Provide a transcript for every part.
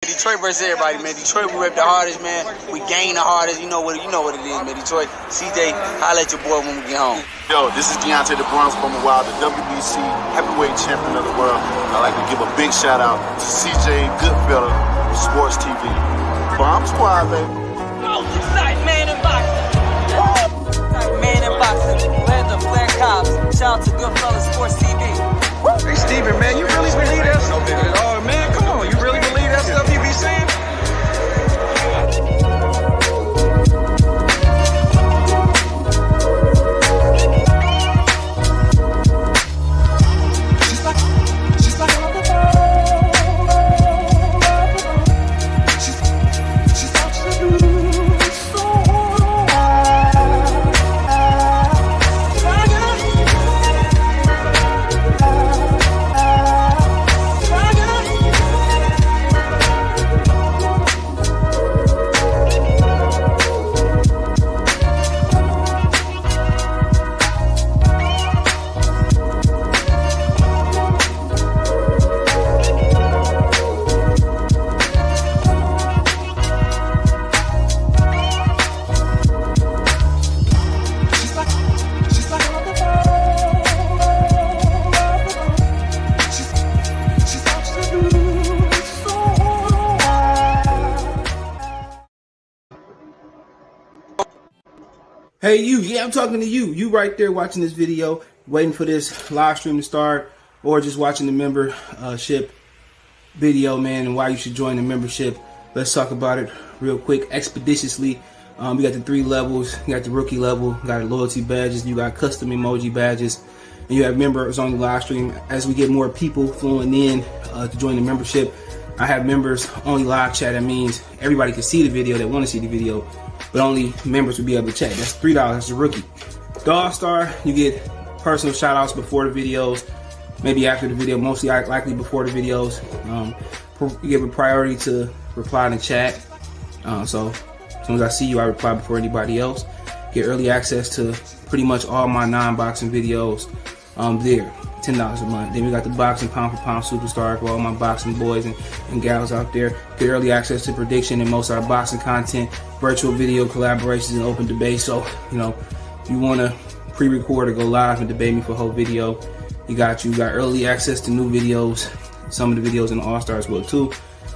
Detroit versus everybody, man. Detroit, we rep the hardest, man. We gain the hardest. You know what it is, man. Detroit, CJ, holla at your boy when we get home. Yo, this is Deontay the Bronx from the Wild, the WBC heavyweight champion of the world. I'd like to give a big shout out to CJ Goodfellow from Sports TV. Bomb Squad, baby. Most exciting man in boxing. Exciting man in boxing. Led the Flair Cops. Shout out to Goodfellow Sports TV. Hey, Steven, man, you really believe that stuff? Oh, man, come on. You really believe that stuff you be saying? Hey you, yeah, I'm talking to you. You right there watching this video, waiting for this live stream to start, or just watching the membership video, man, and why you should join the membership. Let's talk about it real quick, expeditiously. We got the 3 levels. You got the rookie level, you got loyalty badges, you got custom emoji badges, and you have members on the live stream. As we get more people flowing in to join the membership, I have members only live chat. That means everybody can see the video that want to see the video, but only members will be able to chat. That's $3. That's the rookie. The All-Star, you get personal shout-outs before the videos, maybe after the video, mostly likely before the videos. You give a priority to reply in the chat. So as soon as I see you, I reply before anybody else. Get early access to pretty much all my non-boxing videos there. $10 a month. Then we got the boxing pound for pound superstar for all my boxing boys and gals out there. Get early access to prediction and most of our boxing content, virtual video collaborations, and open debate. So, you know, if you want to pre-record or go live and debate me for a whole video, you got early access to new videos. Some of the videos in the All-Stars will too.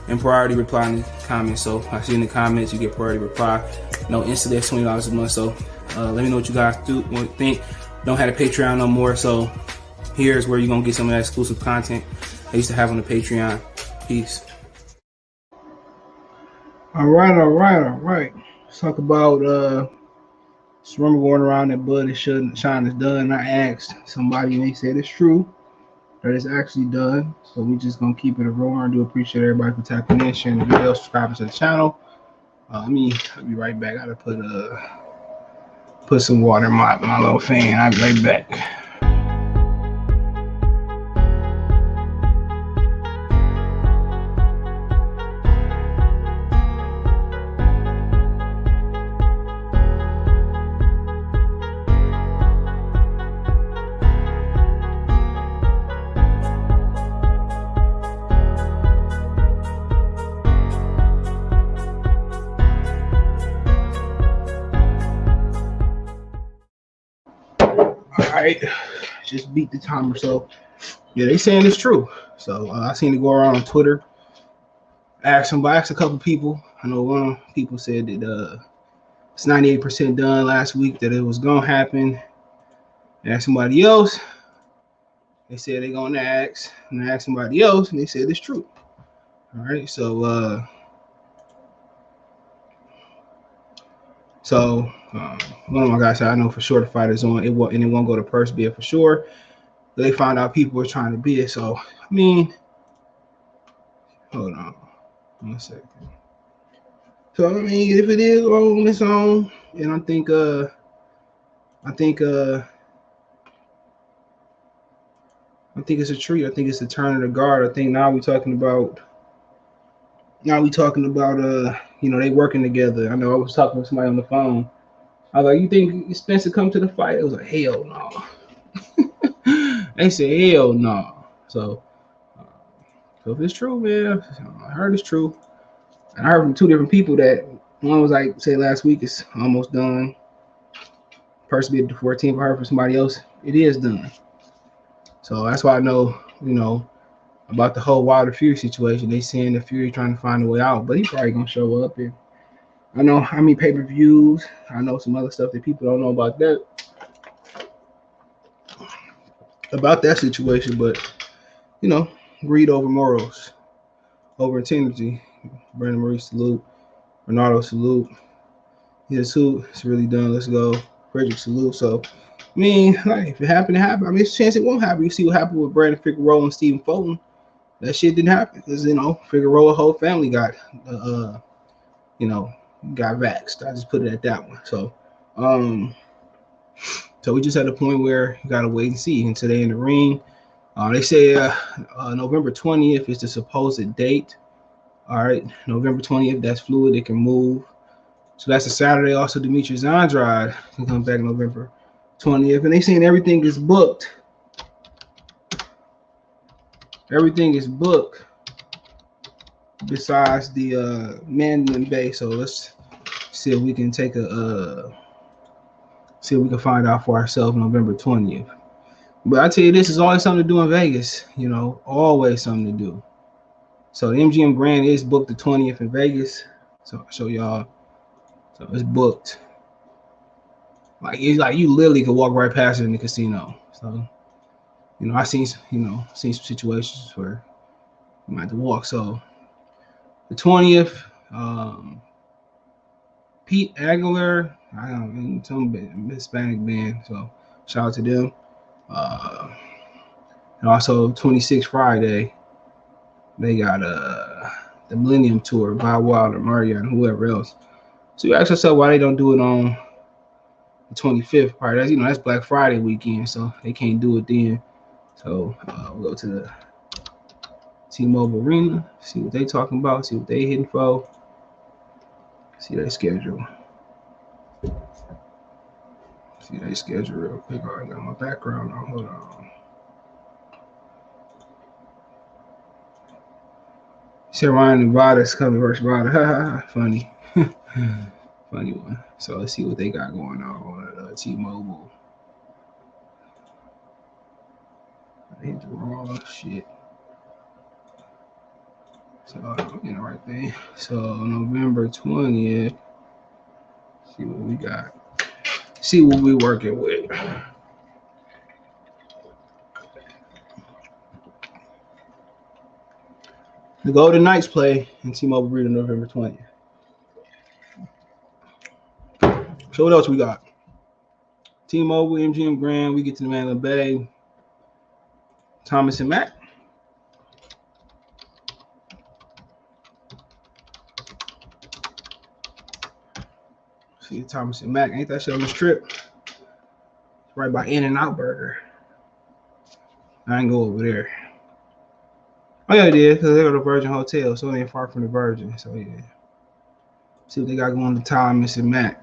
And priority reply in the comments. So I see in the comments you get priority reply. No instantly, that's $20 a month. So let me know what you guys think. Don't have a Patreon no more, so here's where you're gonna get some of that exclusive content I used to have on the Patreon. Peace. All right. Let's talk about this rumor going around that Bud and Shawn is done. I asked somebody and they said it's true that it's actually done. So we just gonna keep it a roar. I do appreciate everybody for tapping in, sharing the video, subscribing to the channel. I'll be right back. I gotta put some water in my little fan. I'll be right back. Alright, just beat the timer. So yeah, they saying it's true. So I seen it go around on Twitter. Asked a couple people. I know one people said that it's 98% done last week, that it was gonna happen. Asked somebody else. They said they're gonna ask, and I asked somebody else, and they said it's true. All right, so one of my guys said, I know for sure the fight is on. It won't go to purse bid for sure. But they found out people were trying to bid it. So I mean, hold on 1 second. So I mean, if it is on its own, and I think it's a treat. I think it's a turn of the guard. I think now we talking about you know, they working together. I know I was talking with somebody on the phone. I was like, you think Spencer come to the fight? It was like, hell no. They said, hell no. So if it's true, man, I heard it's true. And I heard from two different people that one was like, say last week it's almost done. Person be at the 14th. I heard from somebody else it is done. So that's why I know, about the whole Wilder Fury situation. They saying the Fury trying to find a way out, but he probably gonna show up. And I know how many pay-per-views. I know some other stuff that people don't know about that situation. But greed over morals, over integrity. Brandon Maurice salute. Bernardo salute. His salute. It's really done. Let's go. Frederick salute. So if it happened, it happened. It's a chance it won't happen. You see what happened with Brandon Figueroa and Stephen Fulton. That shit didn't happen because Figueroa whole family got got vaxxed. I just put it at that one. So we just at a point where you gotta wait and see until they in the ring. They say November 20th is the supposed date. All right, November 20th. That's fluid. It can move. So that's a Saturday. Also, Demetrius Andrade can come back November 20th, and they saying everything is booked. Everything is booked besides the Mandalay Bay. So let's see if we can take see if we can find out for ourselves November 20th. But I tell you, this is always something to do in Vegas. Always something to do. So the MGM Grand is booked the 20th in Vegas. So I'll show y'all. So it's booked. It's like you literally could walk right past it in the casino. So I seen some situations where you might have to walk. So the 20th, Pete Aguilar, I don't know, some Hispanic band. So shout out to them. And also 26th Friday, they got the Millennium Tour, Bob Wilder, Mario, and whoever else. So you ask yourself why they don't do it on the 25th part. That's Black Friday weekend, so they can't do it then. So we'll go to the T-Mobile Arena, see what they talking about, see what they hitting for, see their schedule. See their schedule real quick. Oh, I got my background on. Hold on. Say Ryan Nevada's coming versus Nevada. Funny. Funny one. So let's see what they got going on T-Mobile. I hit the wrong shit. So the right thing. So November 20th. See what we got. See what we working with. The Golden Knights play in T-Mobile Arena November 20th. So what else we got? T-Mobile, MGM Grand. We get to the Mandalay Bay. Thomas and Mack. See Thomas and Mack. Ain't that shit on the strip? It's right by In-N-Out Burger. I ain't go over there. Oh yeah, it is, because they go to Virgin Hotel, so it ain't far from the Virgin. So yeah. See what they got going to Thomas and Mack.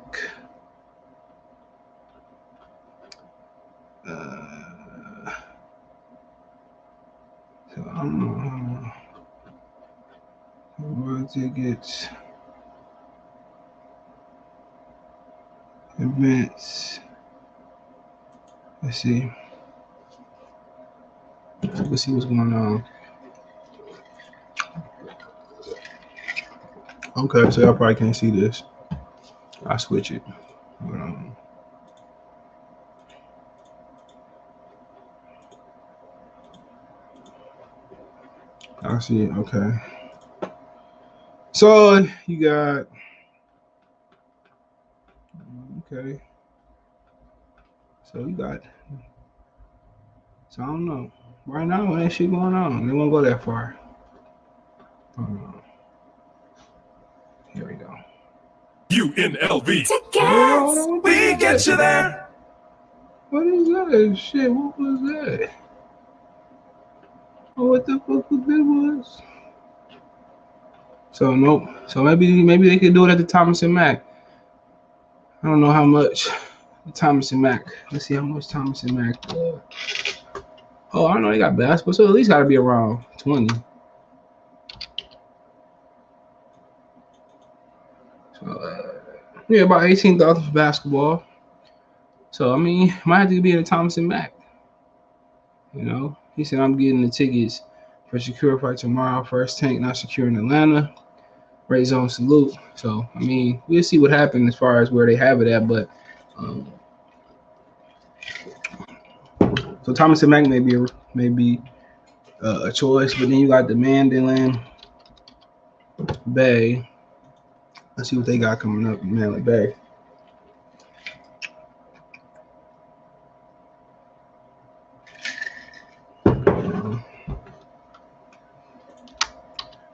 So I don't know. World tickets. Events. Let's see. Let's see what's going on. Okay, so y'all probably can't see this. I'll switch it. I see it. Okay. So you got. Okay. So you got. So I don't know. Right now, ain't shit going on. They won't go that far. Here we go. UNLV. Tickets! We get you there. What is that? Shit, what was that? Oh, what the fuck was that? So nope. So maybe they could do it at the Thomas and Mack. I don't know how much the Thomas and Mack. Let's see how much Thomas and Mack. Oh, I know they got basketball, so at least got to be around 20. Yeah, about 18,000 for basketball. So I mean, might have to be in the Thomas and Mack. You know, he said I'm getting the tickets for Shakur fight tomorrow. First Tank not secure in Atlanta. Ray Zone salute. So I mean, we'll see what happens as far as where they have it at. But so Thomas and Mack may be a choice, but then you got the Mandalay Bay. Let's see what they got coming up, Mandalay Bay.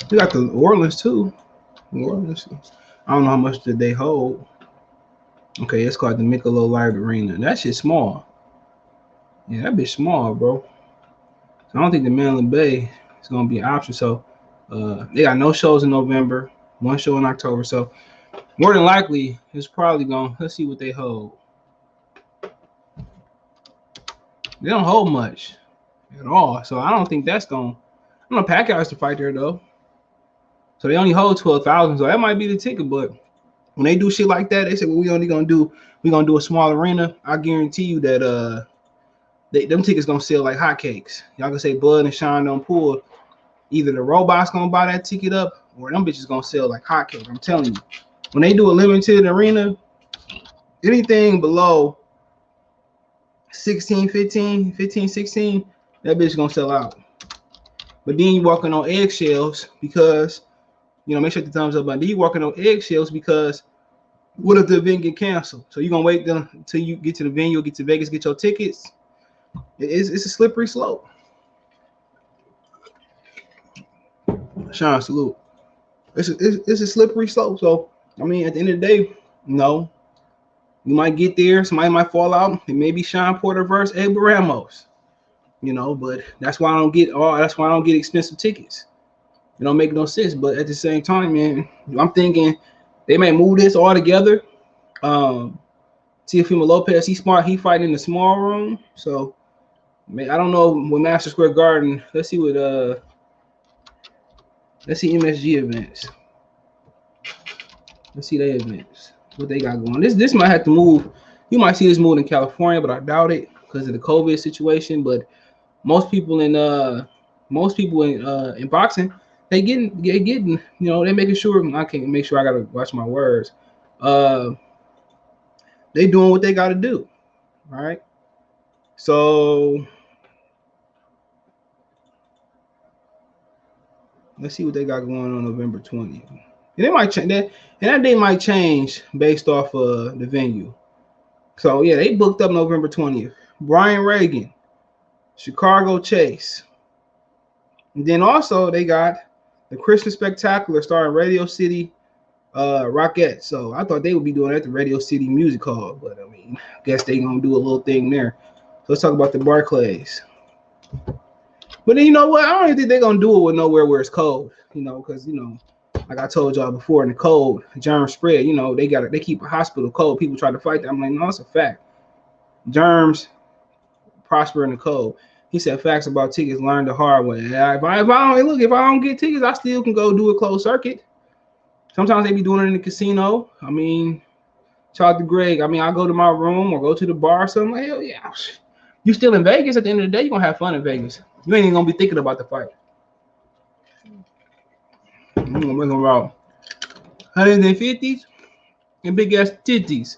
We got the New Orleans too. New Orleans. I don't know how much did they hold. Okay, it's called the Michelob Light Arena. That shit's small. Yeah, that bitch small, bro. So I don't think the Mandalay Bay is gonna be an option. So they got no shows in November, one show in October. So more than likely, it's probably gonna. Let's see what they hold. They don't hold much at all. So I don't think that's gonna. I don't know Pacquiao has to fight there though. So they only hold 12,000. So that might be the ticket. But when they do shit like that, they say, well, we're gonna do a small arena. I guarantee you that them tickets gonna sell like hotcakes. Y'all can say Bud and Shawn don't pull. Either the robots gonna buy that ticket up or them bitches gonna sell like hotcakes. I'm telling you. When they do a limited arena, anything below 16, 15, 16, that bitch gonna sell out. But then you walking on eggshells because, make sure the thumbs up button. Then you walking on eggshells because what if the event get canceled? So you're gonna wait until you get to the venue, get to Vegas, get your tickets. It's a slippery slope. Shawn, salute. It's a slippery slope. So I mean, at the end of the day, you might get there. Somebody might fall out. It may be Shawn Porter versus Abel Ramos. But that's why I don't get expensive tickets. It don't make no sense. But at the same time, man, I'm thinking they may move this all together. Teofimo Lopez, he's smart. He fighting in the small room. So, man, I don't know with Madison Square Garden. Let's see MSG events. Let's see their events. What they got going. This might have to move. You might see this move in California, but I doubt it because of the COVID situation. But most people in boxing, they getting, they making sure. I can't make sure I gotta watch my words. They doing what they gotta do. All right. So let's see what they got going on November 20th. And it might change that, and that day might change based off of the venue. So yeah, they booked up November 20th. Brian Reagan, Chicago Chase. And then also they got the Christmas Spectacular starring Radio City Rockette. So I thought they would be doing that at the Radio City Music Hall, but I mean, I guess they gonna do a little thing there. So let's talk about the Barclays. But then you know what? I don't even think they're gonna do it with nowhere where it's cold, because like I told y'all before, in the cold, germs spread. They keep a hospital cold. People try to fight that. I'm like, no, it's a fact. Germs prosper in the cold. He said facts about tickets learned the hard way. If I don't get tickets, I still can go do a closed circuit. Sometimes they be doing it in the casino. I mean, shout out to Greg. I mean, I go to my room or go to the bar or something. Like, hell yeah. You still in Vegas at the end of the day, you're gonna have fun in Vegas. You ain't even gonna be thinking about the fight. I'm gonna bring about 150s and big ass titties.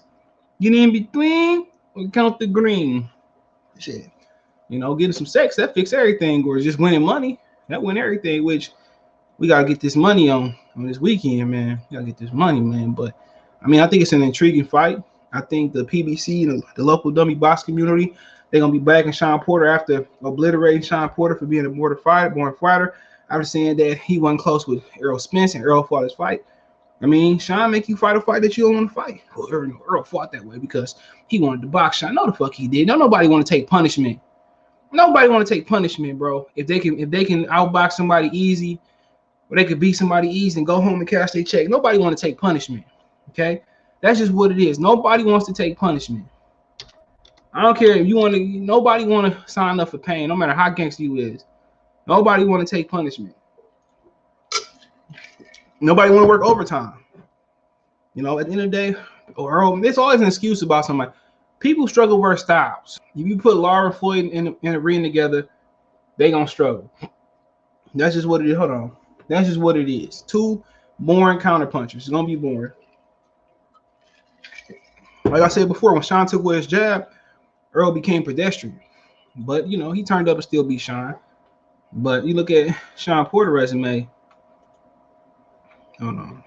Get in between and count the green. Shit. Getting some sex, that fix everything, or just winning money. That win everything, which we gotta get this money on this weekend, man. We gotta get this money, man. But I mean, I think it's an intriguing fight. I think the PBC, the local dummy box community, they're gonna be backing Shawn Porter after obliterating Shawn Porter for being a born fighter. I was saying that he wasn't close with Errol Spence and Errol fought his fight. I mean, Shawn make you fight a fight that you don't want to fight. Well, Errol fought that way because he wanted to box Shawn. No, the fuck he did. Nobody want to take punishment. Nobody want to take punishment, bro. If they can outbox somebody easy, or they could beat somebody easy and go home and cash their check. Nobody want to take punishment. Okay, that's just what it is. Nobody wants to take punishment. I don't care if you want to. Nobody want to sign up for pain, no matter how gangster you is. Nobody want to take punishment. Nobody want to work overtime. You know, at the end of the day, or there's always an excuse about somebody. People struggle versus styles. If you put Lara Floyd in a ring together, they gonna struggle. That's just what it is. Hold on. That's just what it is. Two boring counterpunchers. It's gonna be boring. Like I said before, when Shawn took away his jab, Earl became pedestrian. But you know, he turned up and still beat Shawn. But you look at Shawn Porter's resume. Hold on.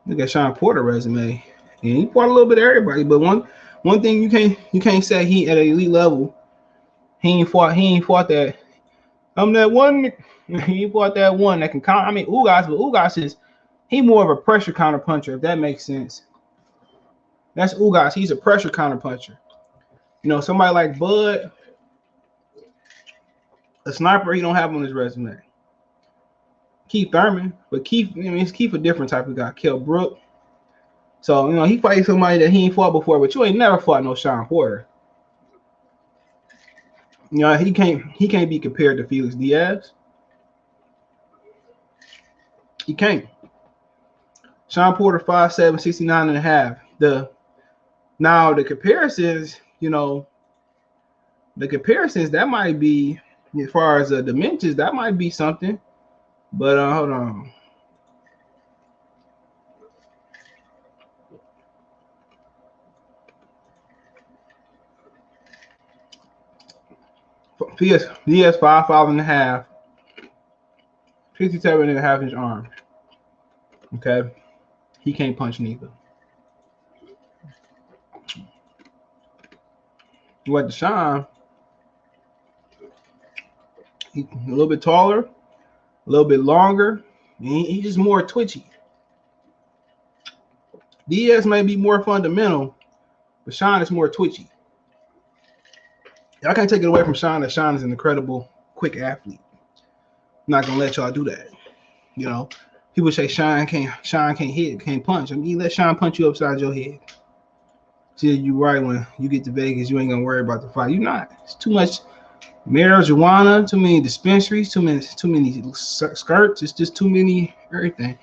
Look at Shawn Porter's resume. And he fought a little bit of everybody. But one thing you can't say, he at an elite level, he ain't fought that. That one. He fought that one that can count. I mean, Ugas is he more of a pressure counter puncher, if that makes sense. That's Ugas. He's a pressure counter puncher. You know, somebody like Bud, a sniper, he don't have on his resume. Keith Thurman, but it's Keith a different type of guy. Kell Brook. So, you know, he fighting somebody that he ain't fought before, but you ain't never fought no Shawn Porter. You know, he can't be compared to Felix Diaz. He can't. Shawn Porter 5'7", 69.5. The comparisons, you know, that might be, as far as the dimensions, that might be something. But hold on. He has 5'5.5", 57.5-inch arm. Okay, he can't punch neither. What Shawn? He's a little bit taller, a little bit longer. He's just more twitchy. Diaz may be more fundamental, but Shawn is more twitchy. I can't take it away from Shawn that Shawn is an incredible, quick athlete. I'm not gonna let y'all do that. You know, people say Shawn can't hit, can't punch. I mean, you let Shawn punch you upside your head. See, you right when you get to Vegas, you ain't gonna worry about the fight. You're not. It's too much marijuana, too many dispensaries, too many skirts. It's just too many everything.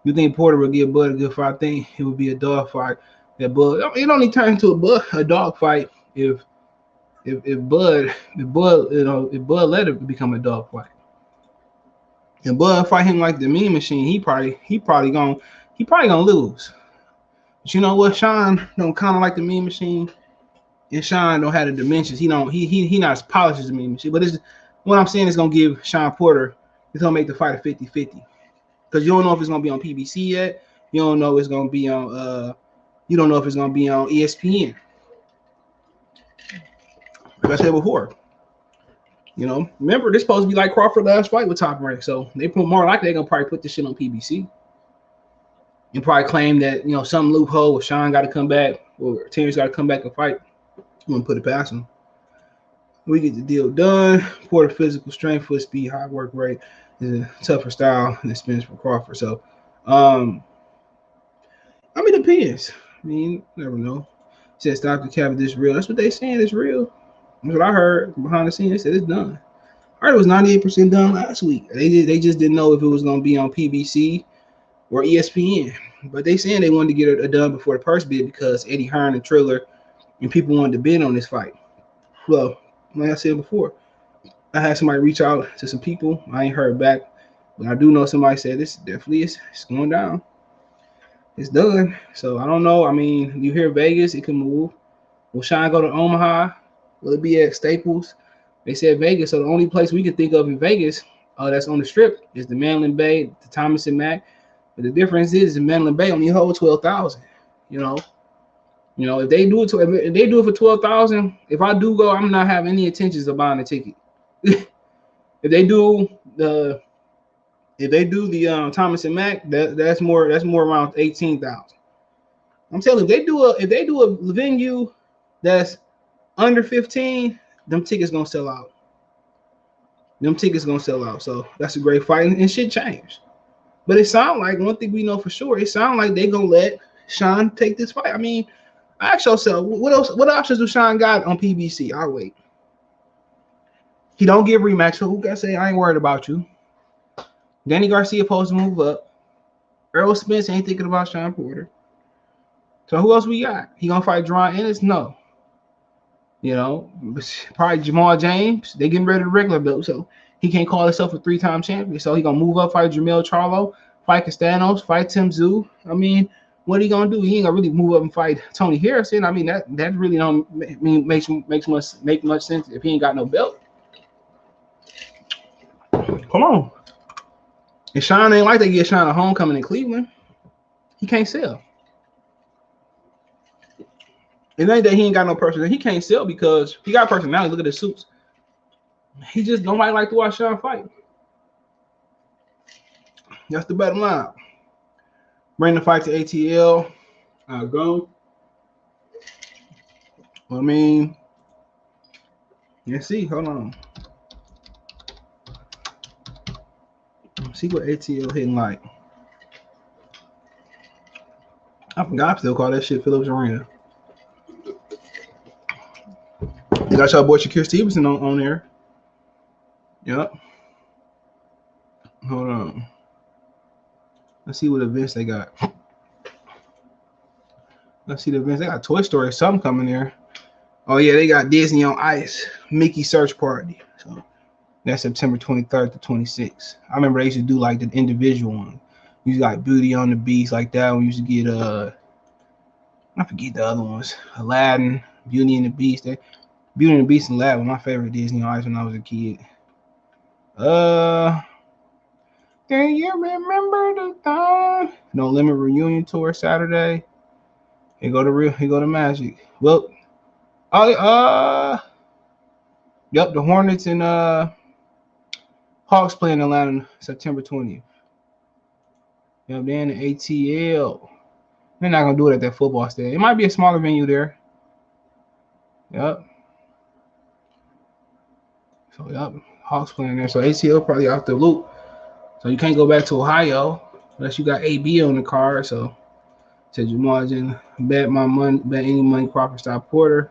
You think Porter would give Bud a good fight? I think it would be a dog fight. That Bud, it only turns into a dog fight if Bud let it become a dog fight. And Bud fight him like the Mean Machine, he probably gonna lose. But you know what? Shawn don't kind of like the Mean Machine, and Shawn don't have the dimensions. He not as polished as the Mean Machine. But what I'm saying is gonna give Shawn Porter. It's gonna make the fight a 50-50. Because you don't know if it's gonna be on PBC yet. You don't know if it's gonna be on. You don't know if it's gonna be on ESPN. Like I said before. You know, remember, this supposed to be like Crawford last fight with Top Rank, so they put more likely they're gonna probably put this shit on PBC and probably claim that, you know, some loophole where Shawn got to come back or Terence got to come back and fight. I'm gonna put it past him. We get the deal done. Porter physical strength, foot speed, high work rate is a tougher style and experience for Crawford. So, I mean, it depends. I mean, you never know. Said stop the Cavendish real. That's what they saying. It's real. That's what I heard behind the scenes. They said it's done. I heard it was 98% done last week. They just didn't know if it was going to be on PBC or ESPN. But they saying they wanted to get it done before the purse bid because Eddie Hearn and Triller and people wanted to bid on this fight. Well, like I said before, I had somebody reach out to some people. I ain't heard back. But I do know somebody said this definitely is going down. It's done. So I don't know. I mean, you hear Vegas, it can move. Will Shawn go to Omaha? Will it be at Staples? They said Vegas, so the only place we can think of in Vegas that's on the Strip is the Mandalay Bay, the Thomas and Mack. But the difference is the Mandalay Bay only holds 12,000. You know, if they do it for 12,000, if I do go, I'm not having any intentions of buying a ticket. If they do the Thomas and Mack, that's more around 18,000. I'm telling you, if they do a venue that's under 15, them tickets gonna sell out. So that's a great fight, and shit changed. But it sounds like, one thing we know for sure, it sounds like they gonna let Shawn take this fight. I mean, ask yourself, what options do Shawn got on PBC? I'll wait. He don't give rematch, so who can say I ain't worried about you? Danny Garcia supposed to move up. Errol Spence ain't thinking about Shawn Porter. So who else we got? He gonna fight Deron Ennis? No. You know, probably Jamal James. They getting ready to regular belt, so he can't call himself a 3-time champion. So he gonna move up, fight Jermell Charlo, fight Castanos, fight Tim Tszyu. I mean, what he gonna do? He ain't gonna really move up and fight Tony Harrison. I mean, that really don't make much sense if he ain't got no belt. Come on. And Shawn ain't like they get Shawn a homecoming in Cleveland. He can't sell. It ain't that he ain't got no personality. He can't sell because he got personality. Look at his suits. He just nobody like to watch Shawn fight. That's the bottom line. Bring the fight to ATL. Go. I mean, let's see. Hold on. Let's see what ATL hitting like. I forgot I still call that shit Phillips Arena. They got y'all boy Shakir Stevenson on there. Yep. Hold on. Let's see what events they got. Let's see the events. They got Toy Story something coming there. Oh yeah, they got Disney on Ice. Mickey Search Party. So that's September 23rd to 26th. I remember they used to do like the individual one. You got Beauty on the Beast like that. We used to get I forget the other ones. Aladdin, Beauty and the Beast. Beauty and the Beast and Aladdin were my favorite Disney on Ice when I was a kid. Do you remember the time? No Limit reunion tour Saturday. Here go to Magic. Well, yep, the Hornets and Hawks playing Atlanta September 20th. Yep, they're in the ATL. They're not gonna do it at that football stadium. It might be a smaller venue there. Yep. So yep, Hawks playing there. So ATL probably off the loop. So you can't go back to Ohio unless you got AB on the card. So said Jamal Jen, bet any money Crawford stop Porter.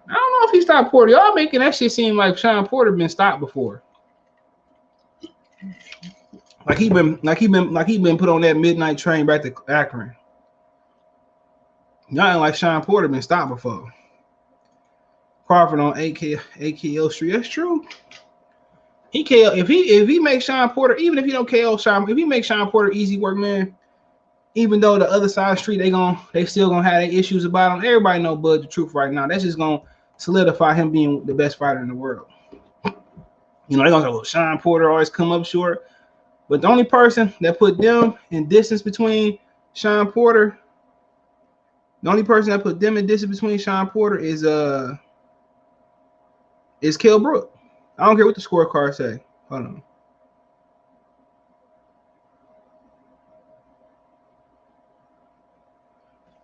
I don't know if he stopped Porter. Y'all making that shit seem like Shawn Porter been stopped before. Like he been put on that midnight train back to Akron. Y'all ain't like Shawn Porter been stopped before. Crawford on AKO Street. That's true. He KO if he makes Shawn Porter, even if he don't KO Shawn, if he makes Shawn Porter easy work, man. Even though the other side of the street they still gonna have their issues about him. Everybody know Bud the truth right now. That's just gonna solidify him being the best fighter in the world. You know, they're gonna say, well, Shawn Porter always come up short. But the only person that put them in distance between Shawn Porter, the only person that put them in distance between Shawn Porter is Kell Brook. I don't care what the scorecard say. Hold on.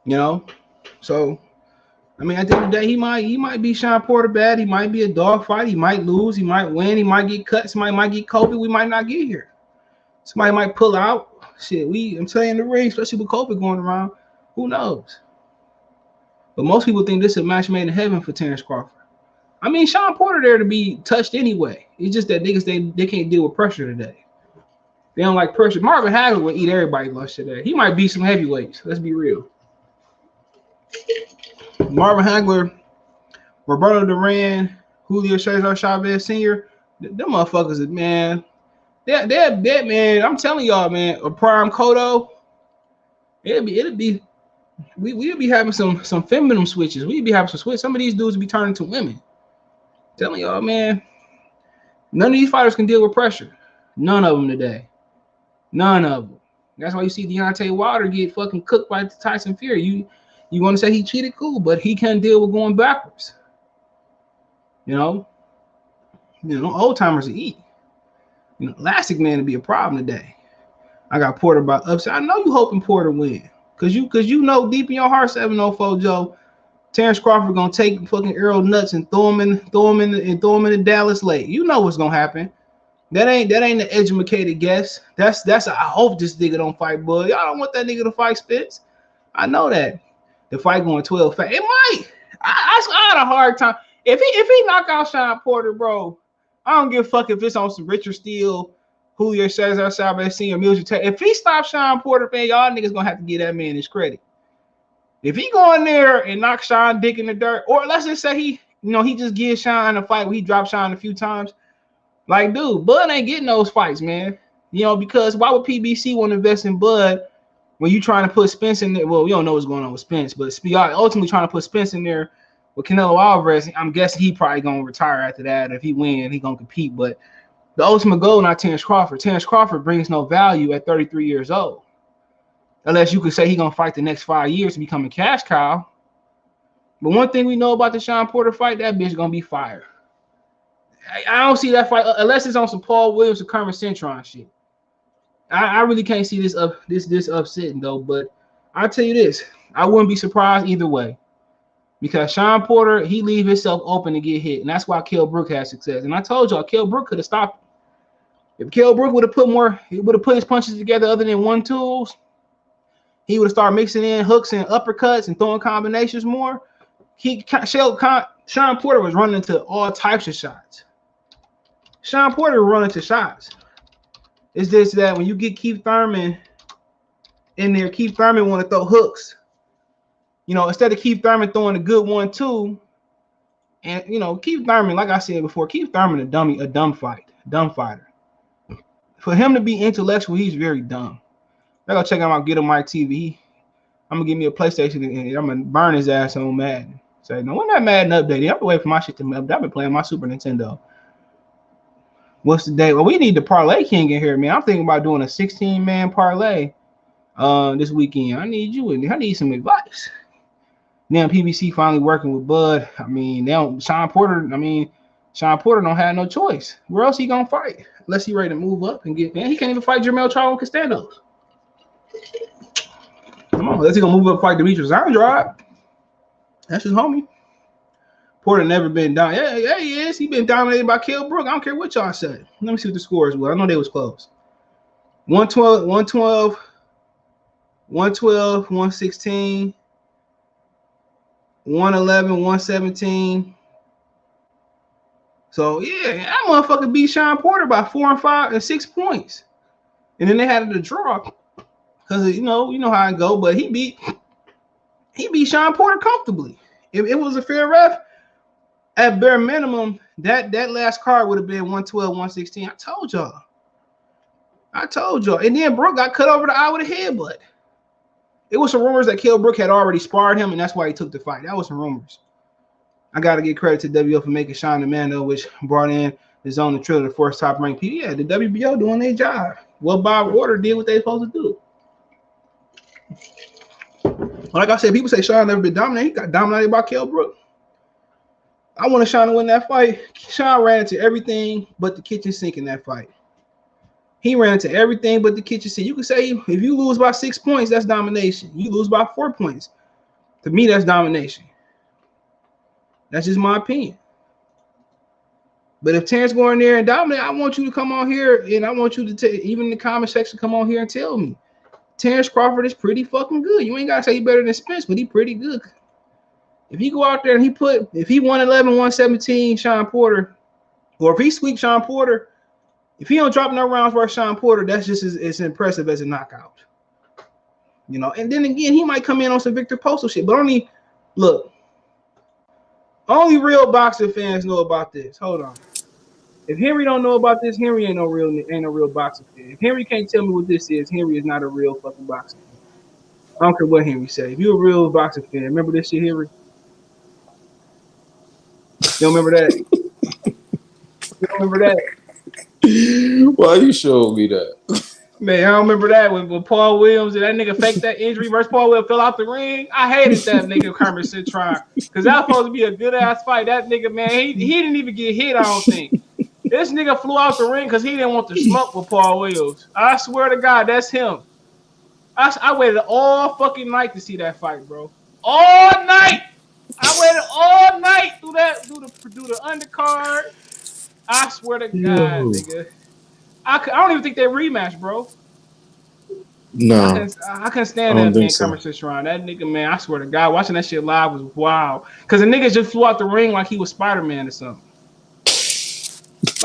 You know, so I mean, at the end of the day, he might be Shawn Porter bad. He might be a dog fight. He might lose. He might win. He might get cut. Somebody might get Kobe. We might not get here. Somebody might pull out. Shit, I'm telling you, in the ring, especially with Kobe going around, who knows? But most people think this is a match made in heaven for Terence Crawford. I mean, Shawn Porter there to be touched anyway. It's just that niggas they can't deal with pressure today. They don't like pressure. Marvin Hagler will eat everybody lunch today. He might beat some heavyweights. Let's be real. Marvin Hagler, Roberto Duran, Julio Cesar Chavez Sr., them motherfuckers, man. They're man. I'm telling y'all, man. A prime Cotto, it'll be. We'll be having some feminine switches. We'll be having some switches. Some of these dudes be turning to women. I'm telling y'all, man. None of these fighters can deal with pressure. None of them today. None of them. That's why you see Deontay Wilder get fucking cooked by Tyson Fury. You want to say he cheated, cool, but he can't deal with going backwards. You know, old timers to eat. You know, Elastic Man to be a problem today. I got Porter by upset. I know you hoping Porter win, cause you know deep in your heart, 704 Joe, Terence Crawford gonna take fucking Errol nuts and throw him in the Dallas Lake. You know what's gonna happen. That ain't an educated guess. That's I hope this nigga don't fight Bud. Y'all don't want that nigga to fight Spitz. I know that. The fight going 12 fast. It might. I had a hard time. If he knock out Shawn Porter, bro, I don't give a fuck if it's on some Richard Steele Julio Cesar Chavez Sr., Mildred Taylor. If he stops Shawn Porter, man, y'all niggas gonna have to give that man his credit. If he go in there and knock Shawn dick in the dirt, or let's just say he just gives Shawn a fight where he dropped Shawn a few times. Like, dude, Bud ain't getting those fights, man. Because why would PBC want to invest in Bud when you trying to put Spence in there? Well, we don't know what's going on with Spence, but ultimately trying to put Spence in there with Canelo Alvarez. I'm guessing he probably gonna retire after that. If he wins, he gonna compete. But the ultimate goal, not Terence Crawford. Terence Crawford brings no value at 33 years old, unless you could say he's gonna fight the next 5 years to become a cash cow. But one thing we know about the Shawn Porter fight, that bitch gonna be fire. I don't see that fight unless it's on some Paul Williams or Carmen Cintron shit. I really can't see this upsetting though. But I'll tell you this, I wouldn't be surprised either way, because Shawn Porter, he leave himself open to get hit, and that's why Kell Brook had success. And I told y'all, Kell Brook could have stopped him. If Kell Brook would have put his punches together other than 1-2s, he would have started mixing in hooks and uppercuts and throwing combinations more. Shawn Porter was running into all types of shots. Shawn Porter was running to shots. It's just that when you get Keith Thurman in there, Keith Thurman want to throw hooks. Instead of Keith Thurman throwing a good 1-2, and Keith Thurman, like I said before, Keith Thurman a dumb fighter. For him to be intellectual, he's very dumb. I gotta check him out, get him my TV. I'm gonna give me a PlayStation and I'm gonna burn his ass on Madden. Say, no, when that Madden updated, I've been waiting for my shit to update. I've been playing my Super Nintendo. What's the day? Well, we need the Parlay King in here, man. I'm thinking about doing a 16-man parlay this weekend. I need you in there. I need some advice. Now PBC finally working with Bud. I mean, now Shawn Porter don't have no choice. Where else he gonna fight? Unless he ready to move up and get, man, he can't even fight Jermell Charlo Castanos. Come on, unless he gonna move up and fight Demetrius Andrade. That's his homie. Porter never been down. Yeah, he is. He been dominated by Kell Brook. I don't care what y'all say. Let me see what the scores were. I know they was close. 112, 116, 111, 117. So yeah, that motherfucker beat Shawn Porter by 4 and 5 and 6 points. And then they had it a draw. Because you know how it go, but he beat Shawn Porter comfortably. If it was a fair ref, at bare minimum, that last card would have been 112, 116. I told y'all. And then Brook got cut over the eye with a headbutt. It was some rumors that Kell Brook had already sparred him, and that's why he took the fight. That was some rumors. I got to give credit to WBO for making Shawn the man, though, which brought in the Zone and Trill, the first top-ranked people. Yeah, the WBO doing their job. Well, Bob Order did what they supposed to do. Like I said, people say Shawn never been dominated. He got dominated by Kell Brook. I wanted Shawn to win that fight. Shawn ran into everything but the kitchen sink in that fight. He ran into everything but the kitchen sink. You could say if you lose by 6 points, that's domination. You lose by 4 points. To me, that's domination. That's just my opinion. But if Terence go in there and dominate, I want you to come on here and I want you to even in the comment section, come on here and tell me Terence Crawford is pretty fucking good. You ain't gotta say he better than Spence, but he pretty good. If he go out there and if he 111, 117 Shawn Porter, or if he sweeps Shawn Porter, if he don't drop no rounds for Shawn Porter, that's just as impressive as a knockout. And then again, he might come in on some Victor Postal shit. But only real boxing fans know about this. Hold on. If Henry don't know about this, Henry ain't no real boxing fan. If Henry can't tell me what this is, Henry is not a real fucking boxing fan. I don't care what Henry say. If you're a real boxing fan, remember this shit, Henry? You don't remember that? You don't remember that? Why you showing me that? Man, I don't remember that when Paul Williams and that nigga faked that injury versus Paul Williams fell out the ring. I hated that nigga Carmen Cintron because that was supposed to be a good ass fight. That nigga, man, he didn't even get hit. I don't think this nigga flew out the ring because he didn't want to smoke with Paul Williams. I swear to God, that's him. I waited all fucking night to see that fight, bro. All night. I waited all night through the undercard. I swear to God, nigga. I don't even think they rematch, bro. No. I couldn't stand that man Carmen Cintron. That nigga, man, I swear to God, watching that shit live was wild. Because the nigga just flew out the ring like he was Spider-Man or something.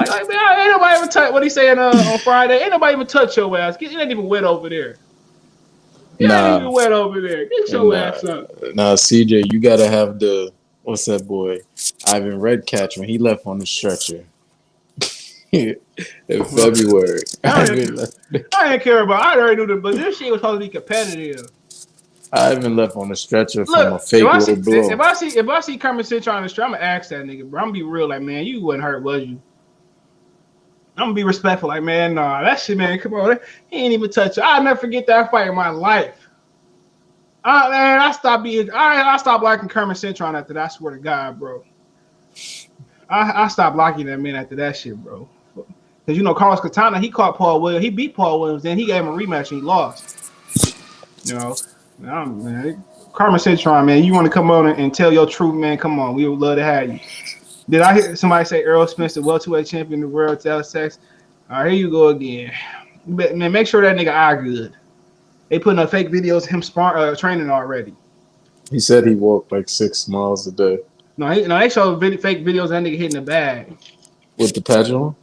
Like man, ain't nobody even touch what he saying on Friday. Ain't nobody even touch your ass. It ain't even wet over there. It ain't even wet over there. Get your ass up. Nah, CJ, you gotta have what's that boy? Ivan Redcatch when he left on the stretcher. In February. I didn't care about. I already knew that, but this shit was supposed to be competitive. Ivan left on the stretcher Look, from a fake low blow. If I see Kermit Cintron on the stretcher, I'm gonna ask that nigga, bro. I'm gonna be real, like man, you wasn't hurt, was you? I'm gonna be respectful, like man, nah, that shit, man, come on, he ain't even touch it. I'll never forget that fight in my life. Man, I stopped liking Kermit Cintron after that. I swear to God, bro. I stopped liking that man after that shit, bro. Because you know, Carlos Katana, he caught Paul Williams. He beat Paul Williams. Then he gave him a rematch and he lost. You know, man, Kermit Cintron, man, you want to come on and tell your truth, man? Come on, we would love to have you. Did I hear somebody say Errol Spence, the welterweight champion of the world, tell sex? All right, here you go again. Man, make sure that nigga eye good. They putting up fake videos of him training already. He said he walked like 6 miles a day. No, they show fake videos of that nigga hitting the bag. With the patch on?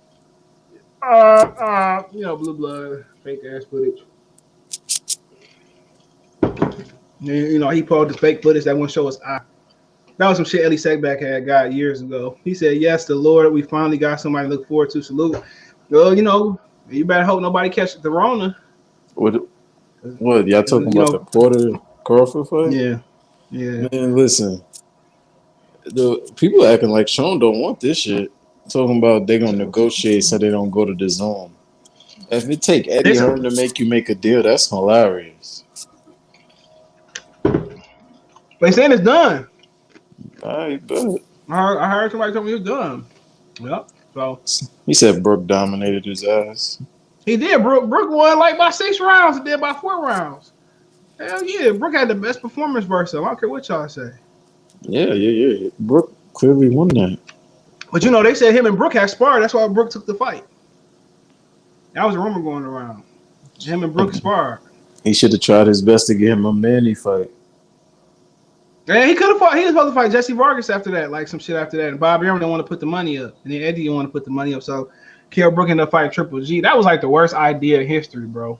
You know, blue blood, fake ass footage. You know, he pulled the fake footage that wouldn't show his eye. That was some shit Eddie Segback had got years ago. He said, yes, the Lord, we finally got somebody to look forward to. Salute. Well, you know, you better hope nobody catches the Rona. What? Y'all talking about the Porter Crawford fight? Yeah. Man, listen. The people acting like Shawn don't want this shit. Talking about they gonna negotiate so they don't go to the zone. If it take Eddie Hearn to make you make a deal, that's hilarious. They saying it's done. I bet. I heard somebody tell me it's done. Yep. So he said Brooke dominated his ass. He did. Brooke won like by 6 rounds and did by 4 rounds. Hell yeah. Brooke had the best performance versus him. I don't care what y'all say. Yeah. Brooke clearly won that. But you know, they said him and Brooke had sparred. That's why Brooke took the fight. That was a rumor going around. Him and Brooke sparred. He should have tried his best to get him a Manny fight. And he could have fought. He was supposed to fight Jesse Vargas after that, like some shit after that. And Bobby Arum didn't want to put the money up. And then Eddie didn't want to put the money up. So Kell Brook ended up fighting Triple G. That was like the worst idea in history, bro.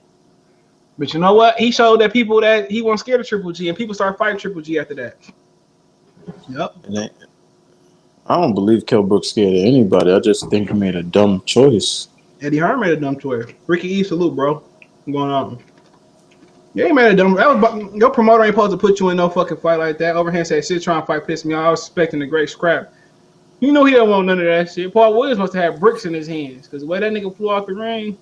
But you know what? He showed that people that he wasn't scared of Triple G, and people started fighting Triple G after that. Yep. I don't believe Kell Brook's scared of anybody. I just think he made a dumb choice. Eddie Hearn made a dumb choice. Ricky E, salute, bro. What's going on? Yeah, he made a dumb. Your promoter ain't supposed to put you in no fucking fight like that. Overhand said, Citron fight pissed me off. I was expecting a great scrap. You know he don't want none of that shit. Paul Williams must have had bricks in his hands because the way that nigga flew off the ring,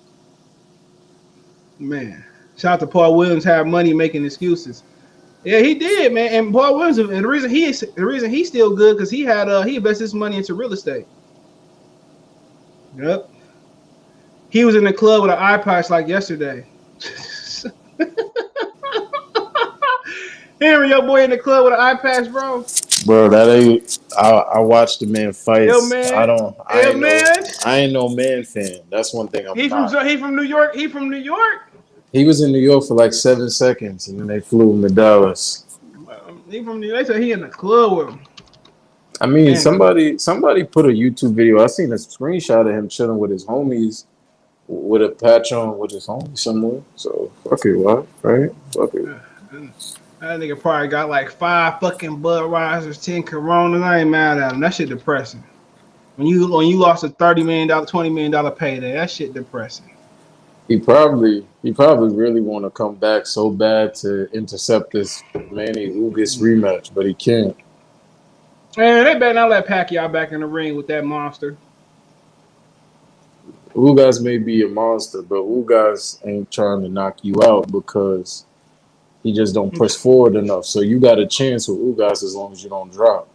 man. Shout out to Paul Williams, have money making excuses. Yeah, he did, man. And Paul Williams, and the reason he's still good because he invested his money into real estate. Yep. He was in the club with an eye patch like yesterday. Henry, your boy in the club with an eye patch, bro. Bro, that ain't. I watched the man fight. Yo, man. I ain't no man fan. That's one thing. He from New York. He from New York. He was in New York for like 7 seconds, and then they flew him to Dallas. He from New York. They said he in the club with him. I mean, somebody put a YouTube video. I seen a screenshot of him chilling with his homies, with a patch on with his homies somewhere. So fuck it, what? Right? Fuck it. That nigga probably got like 5 fucking Budweisers, 10 Coronas. I ain't mad at him. That shit depressing. When you lost a $30 million, $20 million payday, that shit depressing. He probably really want to come back so bad to intercept this Manny Ugas rematch, but he can't. Man, they better not let Pacquiao back in the ring with that monster. Ugas may be a monster, but Ugas ain't trying to knock you out because he just don't push forward enough. So you got a chance with Ugas as long as you don't drop.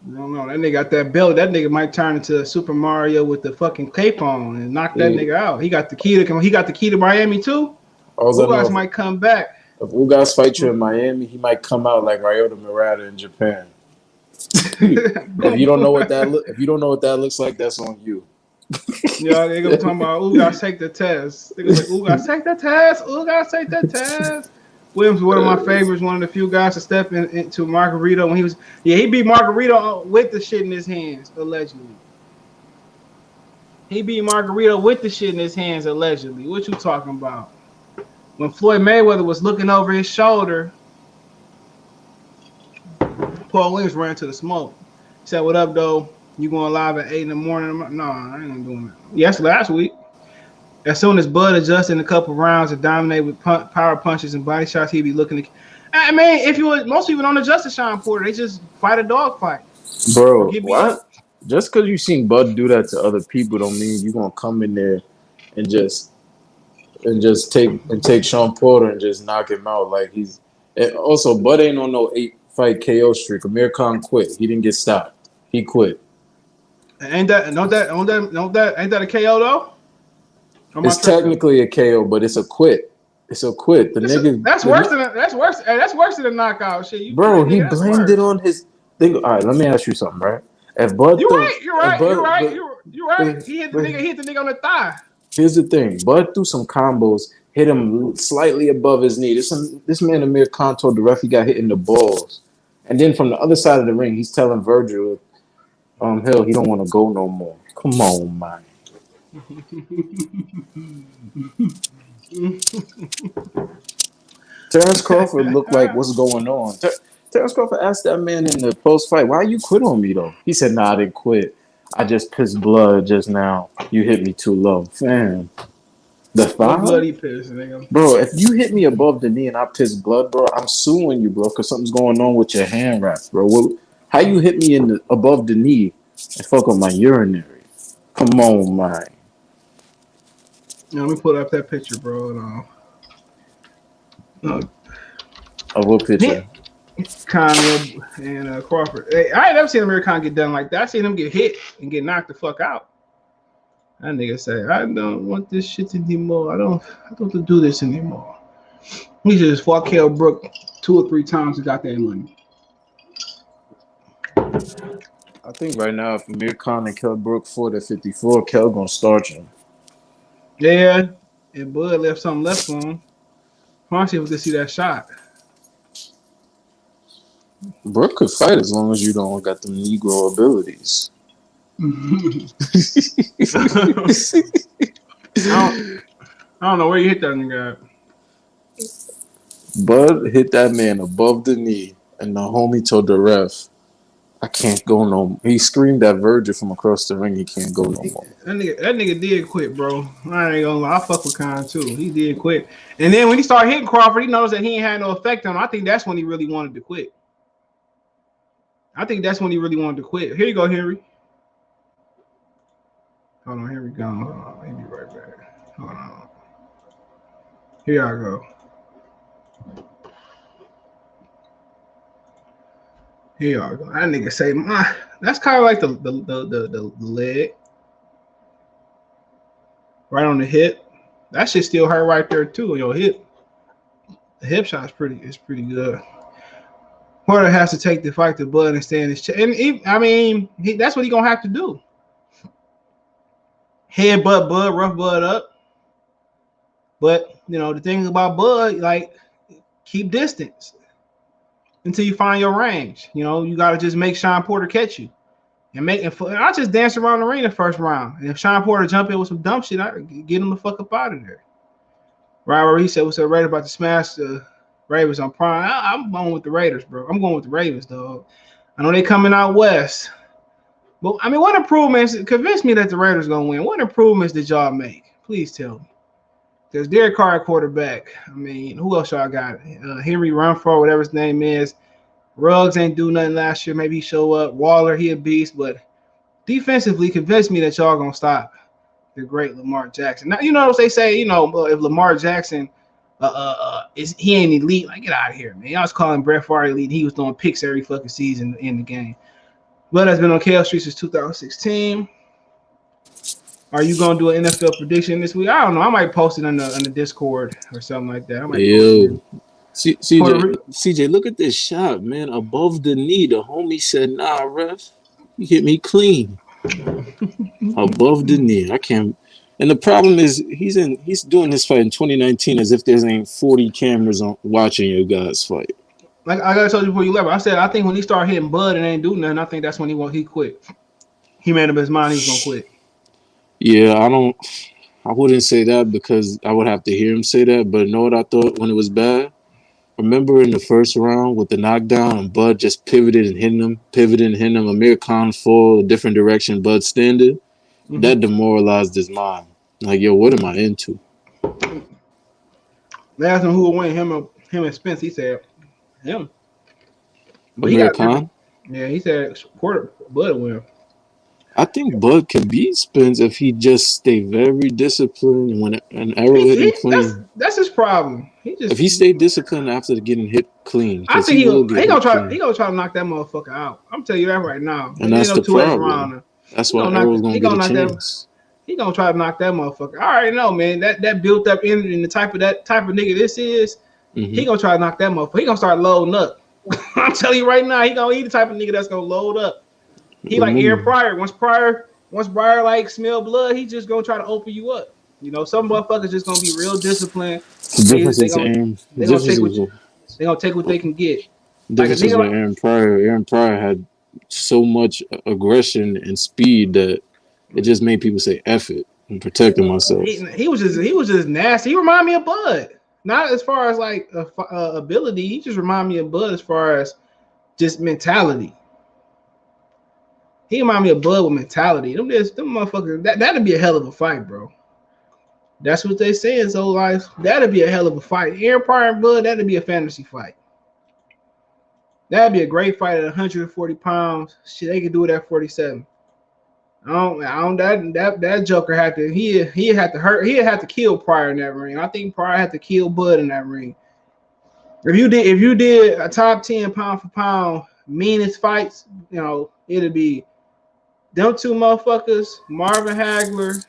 No, that nigga got that belt. That nigga might turn into Super Mario with the fucking cape on and knock that nigga out. He got the key to Miami too. Ugas might come back. If Ugas fight you in Miami, he might come out like Ryota Murata in Japan. If you don't know what that looks like, that's on you. Yeah, they gonna talk about Ugas take the test. They gonna say Ugas take the test. Ugas take the test. Williams, one of my favorites, one of the few guys to step into Margarito when he was. Yeah, he beat Margarito with the shit in his hands, allegedly. He beat Margarito with the shit in his hands, allegedly. What you talking about? When Floyd Mayweather was looking over his shoulder, Paul Williams ran to the smoke. He said, "What up, though? You going live at 8 in the morning?" No, I ain't doing that. Yes, last week. As soon as Bud adjusted in a couple rounds to dominate with power punches and body shots, he'd be looking to. I mean, if you would, most people don't adjust to Shawn Porter. They just fight a dog fight. Bro, what? Just because you seen Bud do that to other people don't mean you're gonna come in there and just take Shawn Porter and just knock him out like he's. And also, Bud ain't on no 8-fight KO streak. Amir Khan quit. He didn't get stopped. He quit. Ain't that a KO though? It's technically a KO, but it's a quit. It's a quit. That's worse than a knockout. Shit, bro. He blamed it on his thing. All right, let me ask you something, right? If Bud, you're right. He hit the nigga on the thigh. Here's the thing: Bud threw some combos, hit him slightly above his knee. This man Amir Khan told the ref he got hit in the balls, and then from the other side of the ring, he's telling Virgil, Hill, he don't want to go no more. Come on, man. Terence Crawford looked like what's going on. Terence Crawford asked that man in the post-fight, "Why you quit on me though?" He said, "Nah, I didn't quit. I just pissed blood just now. You hit me too low, fam." The foul? Bloody piss, nigga. Bro, if you hit me above the knee and I piss blood, bro, I'm suing you, bro, because something's going on with your hand wraps, bro. How you hit me above the knee and fuck up my urinary? Come on, man. Yeah, let me pull up that picture, bro. Of what picture? Khan and Crawford. Hey, I ain't never seen Amir Khan get done like that. I seen him get hit and get knocked the fuck out. That nigga say, "I don't want this shit anymore. I don't want to do this anymore." He just fought Kell Brook 2 or 3 times and got that money. I think right now, if Amir Khan and Kell Brook fought at 54, Kell gonna start him. Yeah, and Bud left something left for him. I want to see if we can see that shot. Brook could fight as long as you don't got the Negro abilities. I don't know where you hit that nigga at. Bud hit that man above the knee, and the homie told the ref, "I can't go no." He screamed at Virgil from across the ring, "He can't go no more." That nigga did quit, bro. I ain't gonna lie. I fuck with Khan too. He did quit, and then when he started hitting Crawford, he noticed that he ain't had no effect on him. I think that's when he really wanted to quit. Here you go, Henry. Hold on, here we go. Hold on, let me be right back. Hold on. Here I go. Here I go. That nigga say, that's kind of like the leg. Right on the hip. That shit still hurt right there too on your hip. The hip shot is pretty good. Porter has to take the fight to Bud and stay in his chair. And that's what he gonna have to do. Headbutt Bud, rough Bud up. But the thing about Bud, like, keep distance until you find your range. You gotta just make Shawn Porter catch you. And I just dance around the ring the first round. And if Shawn Porter jump in with some dumb shit, I get him the fuck up out of there. Right where he said, "What's up, Raiders about to smash the Ravens on Prime?" I'm going with the Raiders, bro. I'm going with the Ravens, dog. I know they coming out west. But, what improvements? Convince me that the Raiders going to win. What improvements did y'all make? Please tell me. There's Derek Carr at quarterback. Who else y'all got? Henry Renfrow, whatever his name is. Ruggs ain't do nothing last year. Maybe he show up. Waller, he a beast. But defensively, convince me that y'all going to stop the great Lamar Jackson. Now, what they say, if Lamar Jackson he ain't elite, like, get out of here, man. Y'all was calling Brett Favre elite. He was throwing picks every fucking season in the game. Bud has been on KL Street since 2016. Are you gonna do an NFL prediction this week? I don't know. I might post it on the Discord or something like that. I might CJ, look at this shot, man. Above the knee. The homie said, "Nah, ref, you hit me clean." Above the knee. I can't. And the problem is he's doing this fight in 2019 as if there's ain't 40 cameras on watching your guys fight. Like I told you before you left, I said I think when he started hitting Bud and ain't do nothing, I think that's when he quit. He made up his mind he's gonna quit. Yeah, I wouldn't say that because I would have to hear him say that. But know what I thought when it was bad? Remember in the first round with the knockdown and Bud just pivoted and hitting him. Amir Khan fall a different direction, Bud standing. That demoralized his mind. Like, yo, what am I into? They asked him who would win, him and Spence. He said him. But Amir Khan? Yeah, he said Bud will win. I think Bud can beat Spence if he just stay very disciplined when an arrow hit him clean. That's his problem. If he stayed disciplined after getting hit clean, I think he gonna try to knock that motherfucker out. I'm telling you that right now. And that's the problem. That's why Arrow's gonna get a chance. He gonna try to knock that motherfucker. I already know, man. That built up energy and the type of nigga this is. He gonna try to knock that motherfucker. He gonna start loading up. I'm telling you right now, he the type of nigga that's gonna load up. He like Aaron Pryor. Once Pryor like smell blood, he just gonna try to open you up. You know, some motherfuckers just gonna be real disciplined. They gonna take what they can get. Difference is with Aaron Pryor. Aaron Pryor had so much aggression and speed that it just made people say "F it" and protecting myself. He was just nasty. He reminded me of Bud. Not as far as like ability. He just reminded me of Bud as far as just mentality. He reminded me of Bud with mentality. Them motherfuckers. That'd be a hell of a fight, bro. That's what they saying. So like, that'd be a hell of a fight. Aaron Pryor and Bud. That'd be a fantasy fight. That'd be a great fight at 140 pounds. Shit, they could do it at 47. That Joker had to have to kill Pryor in that ring. I think Pryor had to kill Bud in that ring. If you did a top 10 pound for pound meanest fights, you know, it'd be them two motherfuckers, Marvin Hagler,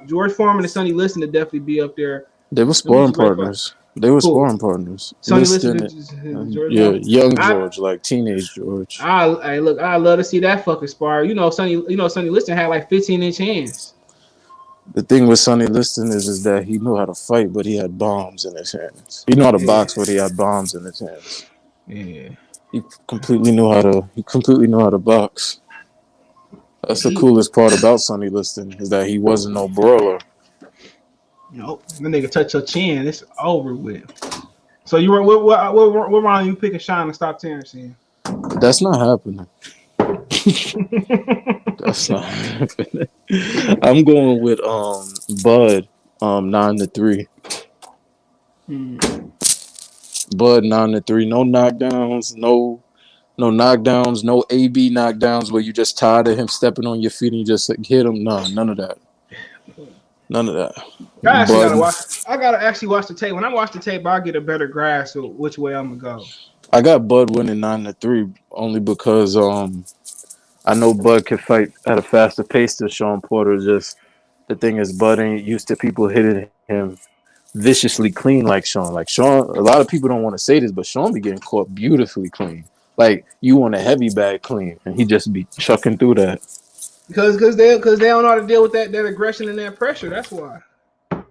George Foreman and Sonny Liston to definitely be up there. They were sparring partners. Sparring parters. Sonny Liston, young George, like teenage George. I love to see that fucking spar. Sonny Liston had like 15-inch hands. The thing with Sonny Liston is that he knew how to fight, but he had bombs in his hands. He knew how to box, but he had bombs in his hands. Yeah, he completely knew how to box. That's the coolest part about Sonny Liston is that he wasn't no brawler. Nope, the nigga touch your chin, it's over with. So you were what round you picking Shawn and stop Terence in? That's not happening. That's not happening. I'm going with Bud 9-3. Bud 9-3. No knockdowns, no AB knockdowns where you just tired of him stepping on your feet and you just hit him. No, none of that. I gotta actually watch the tape. When I watch the tape, I'll get a better grasp of which way I'm gonna go. I got Bud winning 9-3 only because I know Bud can fight at a faster pace than Shawn Porter. Just the thing is, Bud ain't used to people hitting him viciously clean like Shawn. Like Shawn, a lot of people don't want to say this, but Shawn be getting caught beautifully clean. Like you want a heavy bag clean, and he just be chucking through that. Because they don't know how to deal with that aggression and that pressure. That's why. They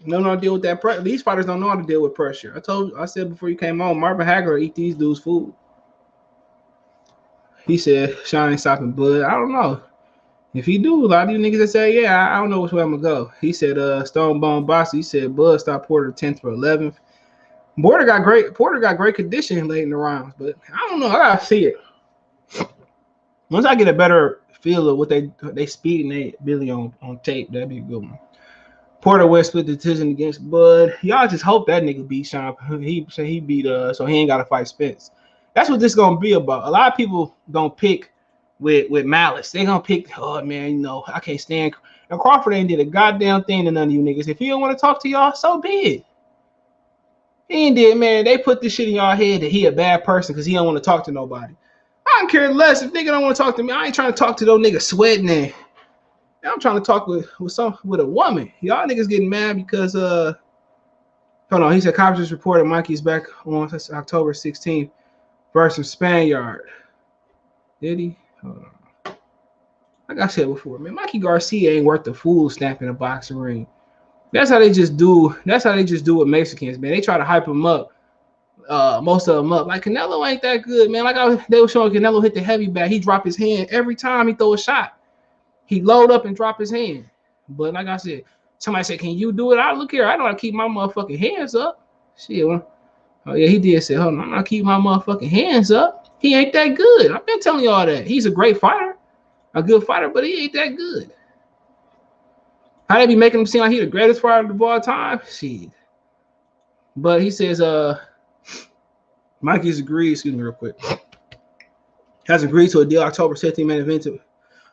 don't know how to deal with that pressure. These fighters don't know how to deal with pressure. I said before you came on, Marvin Hagler eat these dudes' food. He said Shawn ain't stopping Bud. I don't know. If he do, a lot of these niggas that say, yeah, I don't know which way I'm gonna go. He said Stone Bone Boss. He said Bud stopped Porter 10th or 11th. Porter got great condition late in the rounds, but I don't know. I gotta see it. Once I get a better feel of what they speed and they ability on tape, that'd be a good one. Porter went split decision against Bud. Y'all just hope that nigga beat Shawn. He said he beat so he ain't gotta fight Spence. That's what this gonna be about. A lot of people gonna pick with malice. They gonna pick, oh man, I can't stand. And Crawford ain't did a goddamn thing to none of you niggas. If he don't want to talk to y'all, so be it. He ain't did, man. They put this shit in y'all head that he a bad person because he don't want to talk to nobody. I don't care less if nigga don't want to talk to me. I ain't trying to talk to those niggas sweating and I'm trying to talk with a woman. Y'all niggas getting mad because hold on. He said cops just reported Mikey's back on October 16th versus Spaniard. Did he? Hold on. Like I said before, man, Mikey Garcia ain't worth the fool snap in a boxing ring. That's how they just do. That's how they just do with Mexicans, man. They try to hype him up. Most of them up. Like Canelo ain't that good, man. Like they were showing Canelo hit the heavy bag. He dropped his hand every time he throw a shot. He load up and drop his hand. But like I said, somebody said, "Can you do it?" I look here. I know how to keep my motherfucking hands up. Shit. Oh yeah, he did say, "Hold on, I'm not keeping my motherfucking hands up." He ain't that good. I've been telling you all that. He's a great fighter, a good fighter, but he ain't that good. How they be making him seem like he the greatest fighter of all time? Shit. But he says, Mikey's agreed, excuse me real quick, has agreed to a deal October 16th main event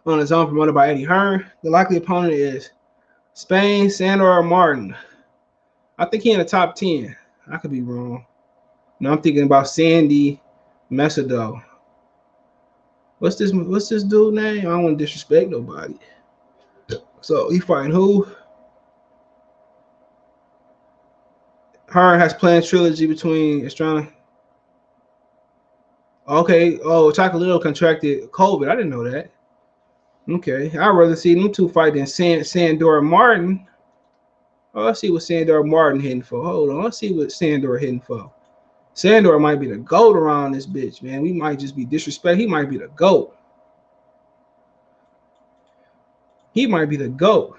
on his own, promoted by Eddie Hearn. The likely opponent is Spain, Sandor Martin. I think he in the top 10. I could be wrong. No, I'm thinking about Sandy Mesado. What's this dude name? I don't want to disrespect nobody. So he fighting who? Hearn has planned trilogy between Estrada. Okay. Oh, Chocolatito contracted COVID. I didn't know that. Okay. I'd rather see them two fight than Sandor Martin. Oh, let's see what Sandor Martin hitting for. Hold on. Let's see what Sandor hitting for. Sandor might be the GOAT around this bitch, man. We might just be disrespect. He might be the GOAT. He might be the GOAT.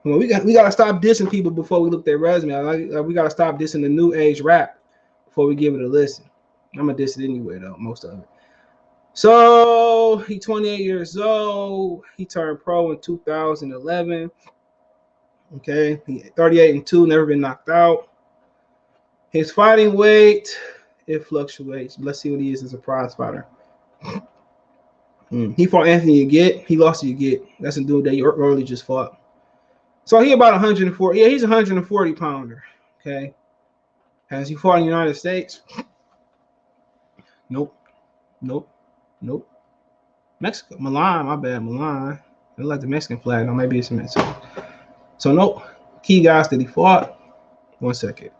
Well, we gotta stop dissing people before we look at their resume. We gotta stop dissing the new age rap before we give it a listen. I'm gonna diss it anyway, though, most of it. So he's 28 years old. He turned pro in 2011. Okay, he 38-2, never been knocked out. His fighting weight, it fluctuates. Let's see what he is as a prize fighter. He fought Anthony Yagit. He lost to Yagit. That's a dude that he early just fought. So he about 140. Yeah, he's a 140 pounder. Okay. Has he fought in the United States? Nope. Mexico. Milan, my bad. Milan. I like the Mexican flag. No, maybe it's Mexico. So nope. Key guys that he fought. 1 second.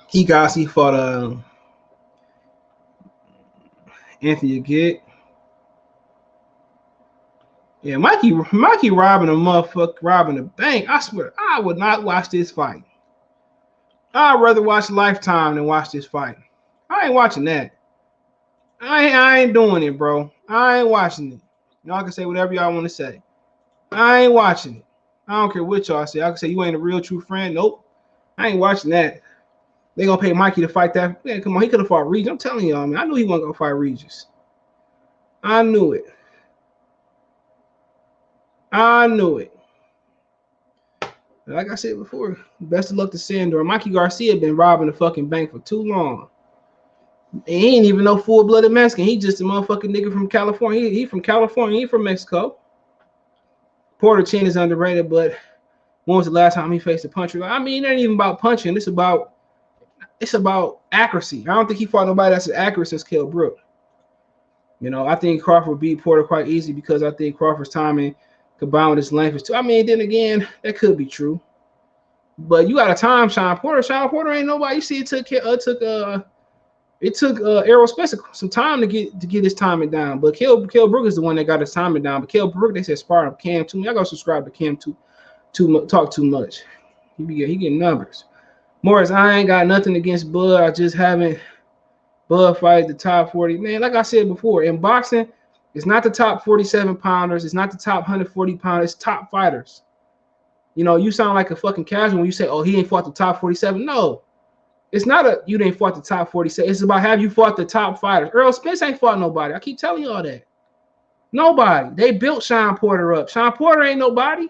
Key guys he fought Anthony Yagit. Yeah, Mikey robbing a motherfucker, robbing a bank. I swear, I would not watch this fight. I'd rather watch Lifetime than watch this fight. I ain't watching that. I ain't doing it, bro. I ain't watching it. Y'all can say whatever y'all want to say. I ain't watching it. I don't care what y'all say. I can say you ain't a real true friend. Nope. I ain't watching that. They gonna pay Mikey to fight that. Man, come on, he could have fought Regis. I'm telling y'all, man. I knew he wasn't gonna fight Regis. I knew it. Like I said before, best of luck to Sandor. Mikey Garcia been robbing the fucking bank for too long. And he ain't even no full-blooded Mexican. He just a motherfucking nigga from California. He from California. He from Mexico. Porter Chin is underrated, but when was the last time he faced a puncher? I mean, it ain't even about punching. It's about accuracy. I don't think he fought nobody that's as accurate as Kell Brook. You know, I think Crawford beat Porter quite easy because I think Crawford's timing combined with his length is too. I mean, then again, that could be true. But you got a time Shawn Porter. Shawn Porter ain't nobody. You see, it took Errol Spencer some time to get his timing down. But Kell Brook is the one that got his timing down. But Kell Brook, they said sparring Cam too. I gotta subscribe to Cam talk too much. He getting numbers. Morris, I ain't got nothing against Bud. I just haven't Bud fight the top 40. Man, like I said before, in boxing, it's not the top 47 pounders. It's not the top 140 pounders. It's top fighters. You know, you sound like a fucking casual when you say, oh, he ain't fought the top 47. No, it's not you didn't fought the top 47. It's about have you fought the top fighters. Errol Spence ain't fought nobody. I keep telling you all that. Nobody. They built Shawn Porter up. Shawn Porter ain't nobody.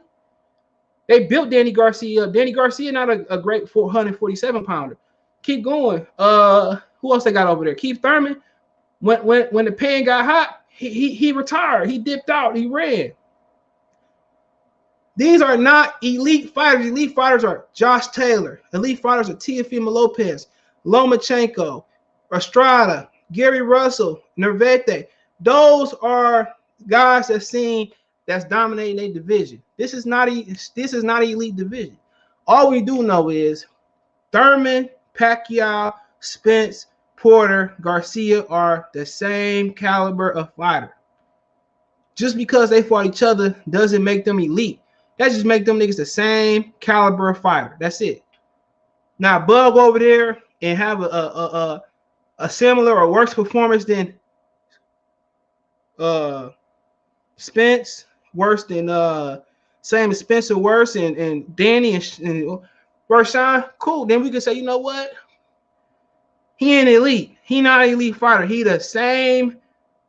They built Danny Garcia up. Danny Garcia not a great 447 pounder. Keep going. Who else they got over there? Keith Thurman. When the pan got hot, he retired. He dipped out. He ran. These are not elite fighters. Elite fighters are Josh Taylor. Elite fighters are Teofimo Lopez, Lomachenko, Estrada, Gary Russell, Nervete. Those are guys that's dominating their division. This is not an elite division. All we do know is Thurman, Pacquiao, Spence, Porter, Garcia are the same caliber of fighter. Just because they fought each other doesn't make them elite. That just make them niggas the same caliber of fighter. That's it. Now, Bug over there and have a similar or worse performance than Spence worse than same as Spencer worse and Danny and worse Shawn. Cool. Then we can say, you know what? He ain't elite. He not an elite fighter. He the same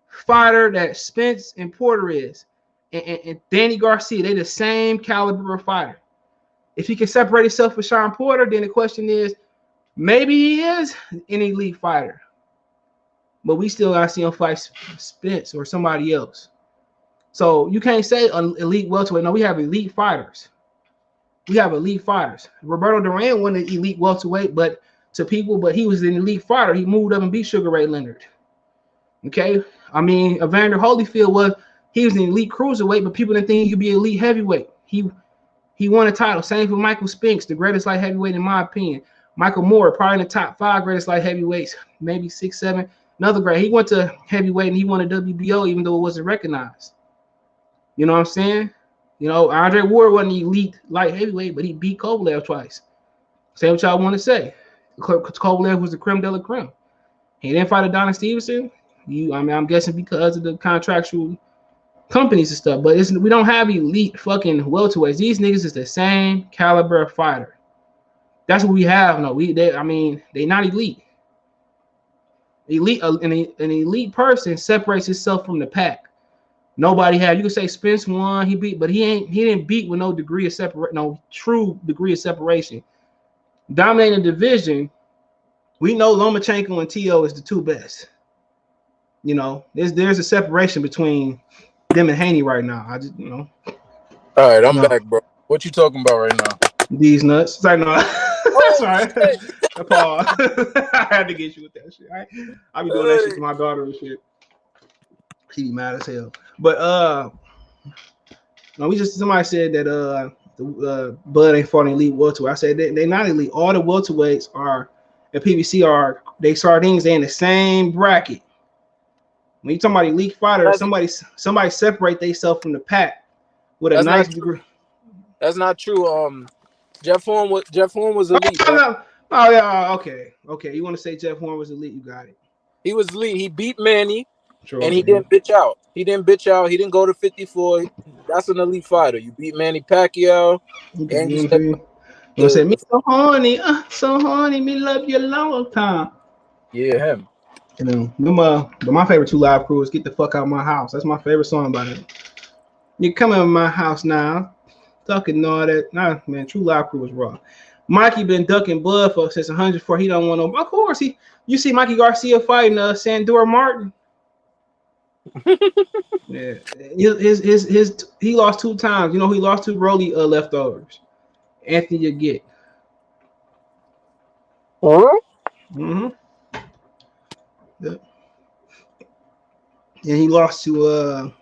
fighter that Spence and Porter is. And Danny Garcia, they the same caliber of fighter. If he can separate himself from Shawn Porter, then the question is, maybe he is an elite fighter. But we still gotta see him fight Spence or somebody else. So you can't say an elite welterweight. No, we have elite fighters. We have elite fighters. Roberto Duran wasn't an elite welterweight, but he was an elite fighter. He moved up and beat Sugar Ray Leonard. Okay, I mean, Evander Holyfield he was an elite cruiserweight, but people didn't think he could be an elite heavyweight. He won a title. Same for Michael Spinks, the greatest light heavyweight in my opinion. Michael Moore, probably in the top 5 greatest light heavyweights, maybe 6, 7. Another great. He went to heavyweight and he won a WBO even though it wasn't recognized. You know what I'm saying? You know, Andre Ward wasn't elite light heavyweight, but he beat Kovalev twice. Say what y'all want to say. Kovalev was the creme de la creme. He didn't fight Adonis Stevenson. I'm guessing because of the contractual companies and stuff. But we don't have elite fucking welterweights. These niggas is the same caliber of fighter. That's what we have. No, they not elite. An elite person separates himself from the pack. Nobody had. You could say Spence won, he beat, but he didn't beat with no true degree of separation. Dominating the division, we know Lomachenko and T.O. is the 2 best. You know, there's a separation between them and Haney right now. I just, All right, I'm back, bro. What you talking about right now? These nuts. It's like, no. Sorry. Paul. I had to get you with that shit. I be doing that shit to my daughter and shit. She be mad as hell. But somebody said that Bud ain't fought an elite welterweight. I said they not elite. All the welterweights at PBC they sardines. They in the same bracket. When you talking about elite fighter, somebody separate themselves from the pack with a nice degree. That's not true. Jeff Horn was elite. Oh yeah, okay. You want to say Jeff Horn was elite? You got it. He was elite. He beat Manny, and he didn't bitch out. He didn't go to 54. That's an elite fighter. You beat Manny Pacquiao, and you say me so horny, me love you a long time. Yeah, him. You know, my favorite 2 Live Crew is "Get the Fuck Out of My House." That's my favorite song by them. You come in my house now, ducking all that. Nah, man, True Live Crew was raw. Mikey been ducking Bud since 104. He don't want no. Of course, you see Mikey Garcia fighting Sandor Martin. Yeah, he lost 2 times. You know, he lost 2 Broly leftovers. Anthony Yagit. Mm-hmm. Yep. And he lost to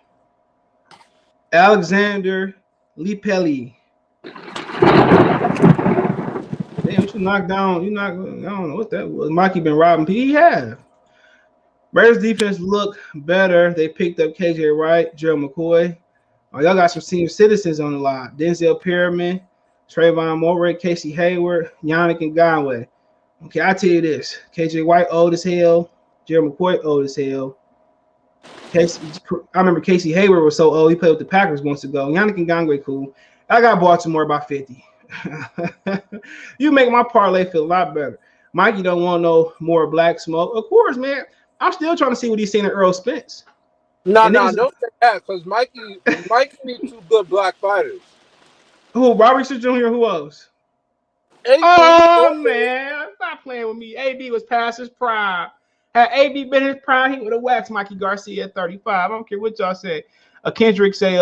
Alexander Lipelli. Damn, what you knocked down? I don't know what that was. Mikey been robbing. He have. Raiders defense look better. They picked up KJ Wright, Gerald McCoy. Oh, y'all got some senior citizens on the line. Denzel Perriman, Trayvon Moore, Casey Hayward, Yannick Ngakoue. Okay, I tell you this. KJ White old as hell. Gerald McCoy old as hell. I remember Casey Hayward was so old. He played with the Packers once ago. Yannick Ngakoue cool. I got Baltimore by 50. You make my parlay feel a lot better. Mikey don't want no more black smoke. Of course, man. I'm still trying to see what he's saying in Earl Spence. No, don't say that, because Mikey needs 2 good black fighters. Who? Robert Jr. Who else? AB, man, stop playing with me. AB was past his prime. Had AB been his prime, he would have waxed Mikey Garcia at 35. I don't care what y'all say. Kendrick say,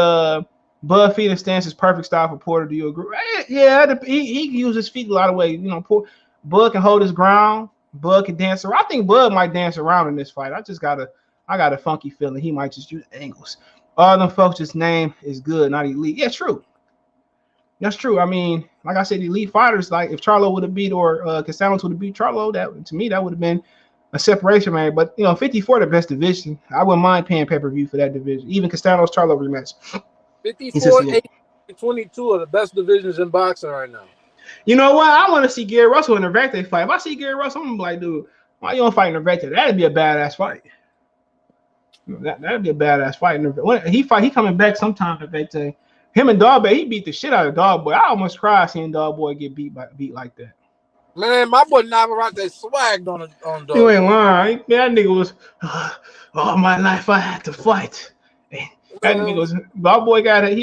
Bud feet and stance is perfect style for Porter. Do you agree? Yeah, he uses his feet a lot of ways. You know, Bud can hold his ground. Bud can dance around. I think Bud might dance around in this fight. I got a funky feeling he might just use angles. All them folks' just name is good, not elite. Yeah, true. That's true. I mean, like I said, elite fighters, like if Charlo would have beat or Castellanos would have beat Charlo, that to me that would have been a separation, man. But 54 the best division. I wouldn't mind paying pay-per-view for that division. Even Castellanos Charlo rematch. 54, 8, 22 are the best divisions in boxing right now. You know what? I want to see Gary Russell in a Nurvete fight. If I see Gary Russell, I'm gonna be like, dude, why you don't fight Nurvete? That'd be a badass fight. That'd be a badass fight. When he coming back sometime. If they say him and Dog Boy, he beat the shit out of Dog Boy. I almost cried seeing Dog Boy get beat like that. Man, my boy Navarrete swagged on Dog. You ain't lying. That nigga was all my life I had to fight. That nigga was Dog Boy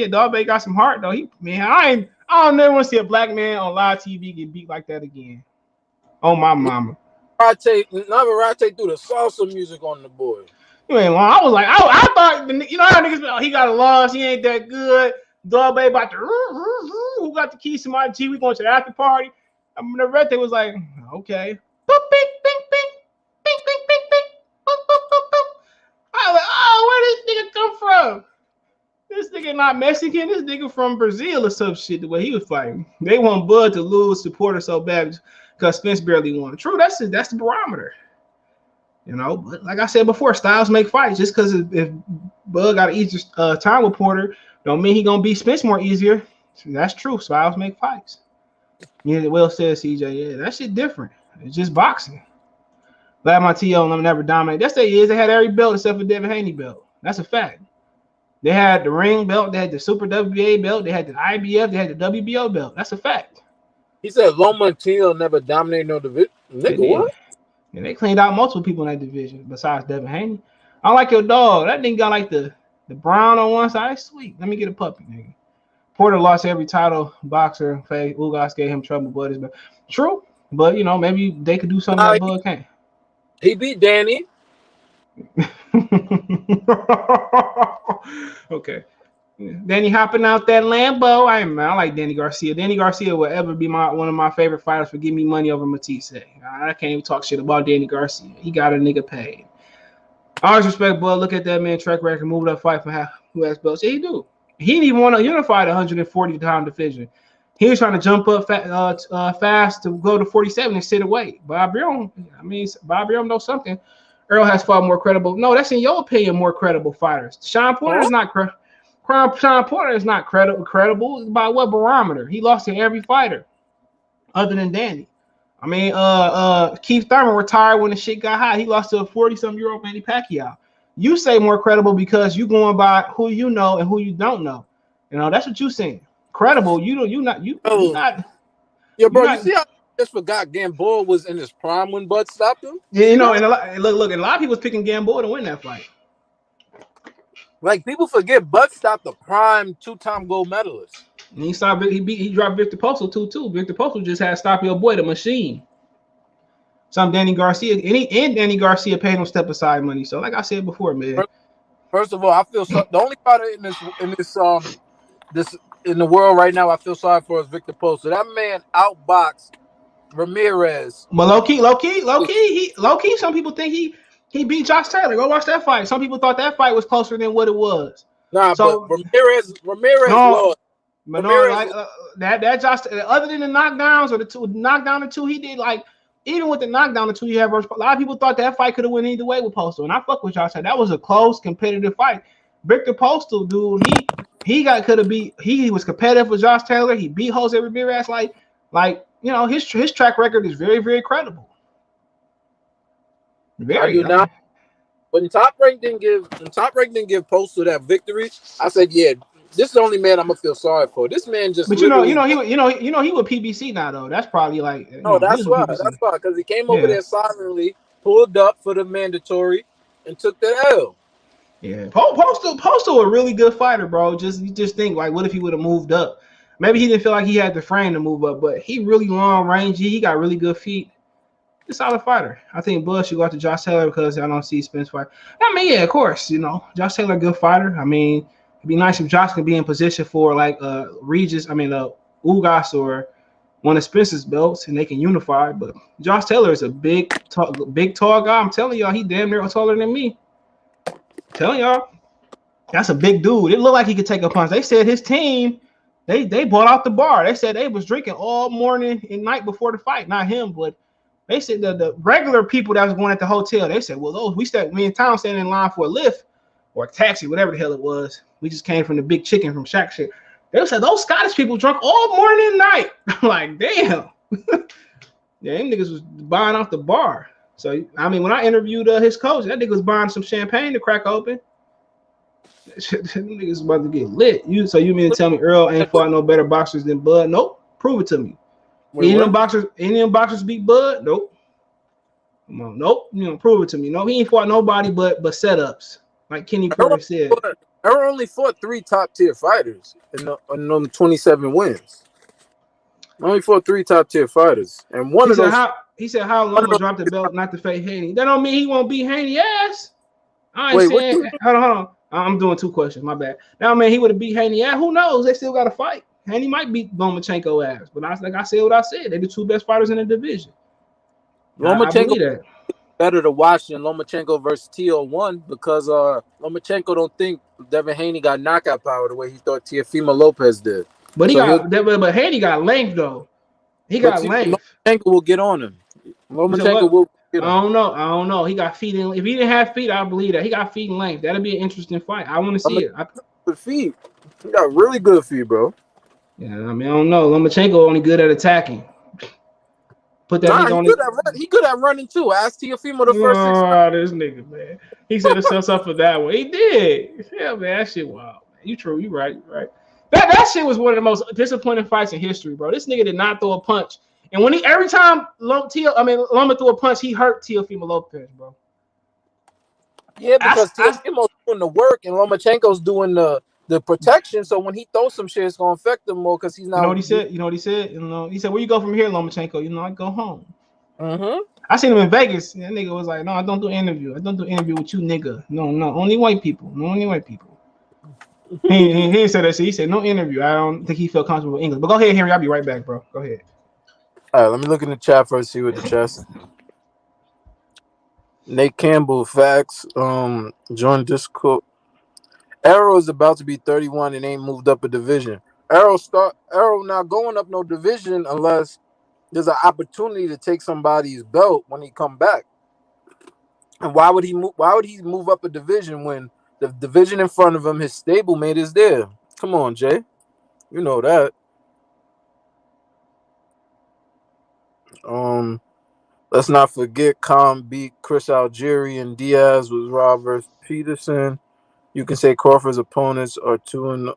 Dog Boy got some heart though. I don't never want to see a black man on live TV get beat like that again. Oh my mama. Navarrete threw the salsa music on the boy. You ain't lying. I was like, I thought, you know how niggas, he got a loss, he ain't that good. Dog Bay about to, who got the keys to my G? We going to the after party. I mean, the red thing was like, okay. Boop, bing, bing, bing, bing, bing, bing, bing, boop, boop, boop, boop. I was like, oh, where this nigga come from? This nigga not Mexican. This nigga from Brazil or some shit. The way he was fighting, they want Bud to lose to Porter so bad because Spence barely won. True, that's the barometer. You know, but like I said before, styles make fights. Just because if Bud got an easier time with Porter, don't mean he gonna beat Spence more easier. That's true. Styles make fights. Yeah, well said, CJ. Yeah, that shit different. It's just boxing. Glad my TO never dominated. That's what it is. They had every belt except for Devin Haney belt. That's a fact. They had the ring belt. They had the Super WBA belt. They had the IBF. They had the WBO belt. That's a fact. He said Lomachenko never dominated no division. Nigga, what? Yeah, they cleaned out multiple people in that division besides Devin Haney. I like your dog. That nigga got like the brown on one side. That's sweet. Let me get a puppy, nigga. Porter lost every title boxer. Ugas gave him trouble, but true. But you know, maybe they could do something that Bud can't. He beat Danny. Okay. Danny hopping out that Lambo. I like Danny Garcia. Danny Garcia will ever be one of my favorite fighters for giving me money over Matisse. I can't even talk shit about Danny Garcia. He got a nigga paid. I always respect Bud. Look at that man track record. Move that fight for who has belts. Yeah, he do. He didn't even want to unify the 140-pound division. He was trying to jump up fast to go to 47 and sit away. Bob Arum knows something. Earl has fought more credible. No, that's in your opinion more credible fighters. Shawn Porter is not credible. Shawn Porter is not credible. By what barometer? He lost to every fighter other than Danny. I mean, Keith Thurman retired when the shit got hot. He lost to a 40-some-year-old Manny Pacquiao. You say more credible because you going by who you know and who you don't know. You know, that's what you saying. Credible, you not. Yeah, bro, you see how I just forgot Gamboa was in his prime when Bud stopped him? Yeah, you know, and a lot of people was picking Gamboa to win that fight. Like, people forget Bud stopped the prime two-time gold medalist. And he dropped Victor Postal too. Victor Postal just had to stop your boy, the machine. Some Danny Garcia, and Danny Garcia paid him step aside money. So, like I said before, man. First of all, I feel the only fighter in the world right now I feel sorry for is Victor Postal. That man outboxed Ramirez. But low key. Some people think he beat Josh Taylor. Go watch that fight. Some people thought that fight was closer than what it was. Nah, so, but Ramirez lost. But no, that Josh. Other than the knockdowns or the knockdown or two, he did like even with the knockdown or two, he had a lot of people thought that fight could have went either way with Postal, and I fuck with Josh Taylor. That was a close, competitive fight. Victor Postal, dude, he was competitive with Josh Taylor. He beat Jose Ramirez like you know his track record is very, very credible. Very. Not. When Top Rank didn't give Postal that victory, I said, yeah, this is the only man I'm gonna feel sorry for. This man just. But he with PBC now though. That's probably like. That's why because he came over there silently, pulled up for the mandatory, and took the L. Yeah, Postal a really good fighter, bro. You just think like, what if he would have moved up? Maybe he didn't feel like he had the frame to move up, but he really long rangey. He got really good feet. He's a solid fighter. I think Bud should go out to Josh Taylor because I don't see Spence fight. I mean, yeah, of course, you know, Josh Taylor, good fighter. I mean, it'd be nice if Josh could be in position for like Ugas or one of Spence's belts and they can unify. But Josh Taylor is a big, tall guy. I'm telling y'all, he damn near taller than me. Telling y'all, that's a big dude. It looked like he could take a punch. They said his team, they bought out the bar. They said they was drinking all morning and night before the fight. Not him, but they said the regular people that was going at the hotel. They said, well, me and Tom standing in line for a lift or a taxi, whatever the hell it was. We just came from the Big Chicken from Shack shit. They said those Scottish people drunk all morning and night. I'm like, damn. Yeah, them niggas was buying off the bar. So I mean, when I interviewed his coach, that nigga was buying some champagne to crack open. Them niggas about to get lit. You mean to tell me Earl ain't fought no better boxers than Bud? Nope. Prove it to me. Wait, Any of them boxers beat Bud? Nope. Come on, nope. Prove it to me. No, he ain't fought nobody but setups. Like Kenny Porter said. Earl only fought 3 top-tier fighters in them 27 wins. Only fought 3 top-tier fighters, and he said how Loma dropped the belt not to face Haney. That don't mean he won't beat Haney ass. I ain't saying. Hold on. I'm doing 2 questions. My bad. That don't mean he would have beat Haney ass. Who knows? They still got to fight. Haney might beat Lomachenko ass, but I said what I said. They're the 2 best fighters in the division. Lomachenko better to watch than Lomachenko versus TO1 because Lomachenko don't think Devin Haney got knockout power the way he thought Teofimo Lopez did. But but Haney got length though. He got length. Lomachenko will get on him. Lomachenko will get on him. I don't know. He got feet. If he didn't have feet, I believe that. He got feet and length. That'll be an interesting fight. I want to see it. Good feet. He got really good feet, bro. Yeah, I mean, I don't know. Lomachenko only good at attacking. Put that nigga on. He good at running too. Ask Teofimo the first 6 rounds. This nigga, man. He set himself up for that one. He did. Yeah, man, that shit wild. Man. You true. You right. That shit was one of the most disappointing fights in history, bro. This nigga did not throw a punch. And when every time Loma threw a punch, he hurt Teofimo Lopez, bro. Yeah, because Teofimo's doing the work and Lomachenko's doing the protection. So when he throws some shit, it's gonna affect him more because he's not. You know what he said? He said, "Where you go from here, Lomachenko? I go home." Mm-hmm. I seen him in Vegas. That nigga was like, "No, I don't do interview. I don't do interview with you, nigga. No, only white people. No, only white people." he said that shit. He said, "No interview. I don't think he felt comfortable with English." But go ahead, Henry. I'll be right back, bro. Go ahead. All right, let me look in the chat first. See what the chat says. Nate Campbell, facts. Join Discord. Arrow is about to be 31 and ain't moved up a division. Arrow not going up no division unless there's an opportunity to take somebody's belt when he come back. And why would he move up a division when the division in front of him, his stablemate, is there? Come on, Jay. You know that. Let's not forget Khan beat Chris Algieri and Diaz was Robert Peterson. You can say Crawford's opponents are 2-0.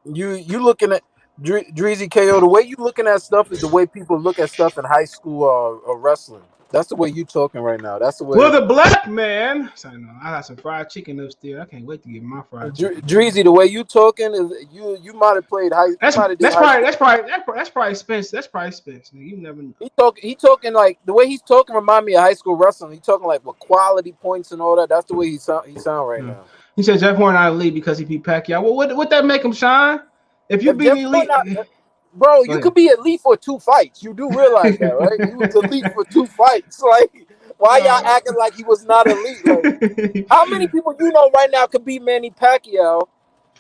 You looking at Dreezy KO. The way you looking at stuff is the way people look at stuff in high school or wrestling. That's the way you talking right now. That's the way. Well, the black man. I got some fried chicken upstairs. I can't wait to get my fried chicken. Dreezy, the way you talking is you might have played high. That's probably Spence. That's probably Spence. You never know. He talking like the way he's talking remind me of high school wrestling. He talking like with quality points and all that. That's the way he sound right now. He said Jeff Horn out of the league because he beat Pacquiao. Well, what that make him shine? If you beat elite. Bro, you could be elite for 2 fights. You do realize that, right? He was elite for 2 fights. Like, why y'all acting like he was not elite? Like, how many people you know right now could beat Manny Pacquiao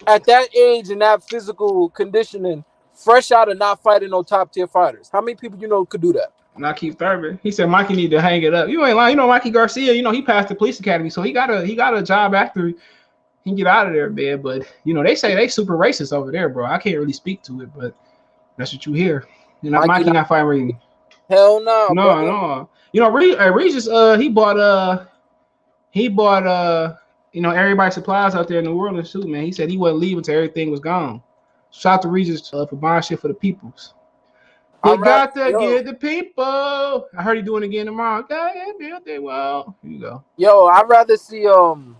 at that age and that physical conditioning, fresh out of not fighting no top-tier fighters? How many people you know could do that? Not Keith Thurman. He said Mikey need to hang it up. You ain't lying. You know Mikey Garcia. He passed the police academy, so he got a job after he can get out of there, man. But they say they super racist over there, bro. I can't really speak to it, but. That's what you hear. Mikey not fighting. Hell no. No. Regis he bought everybody's supplies out there in New Orleans too, man. He said he wasn't leaving until everything was gone. Shout out to Regis for buying shit for the peoples. You got to get the people. I heard he doing it again tomorrow. Well, here you go. Yo, I'd rather see to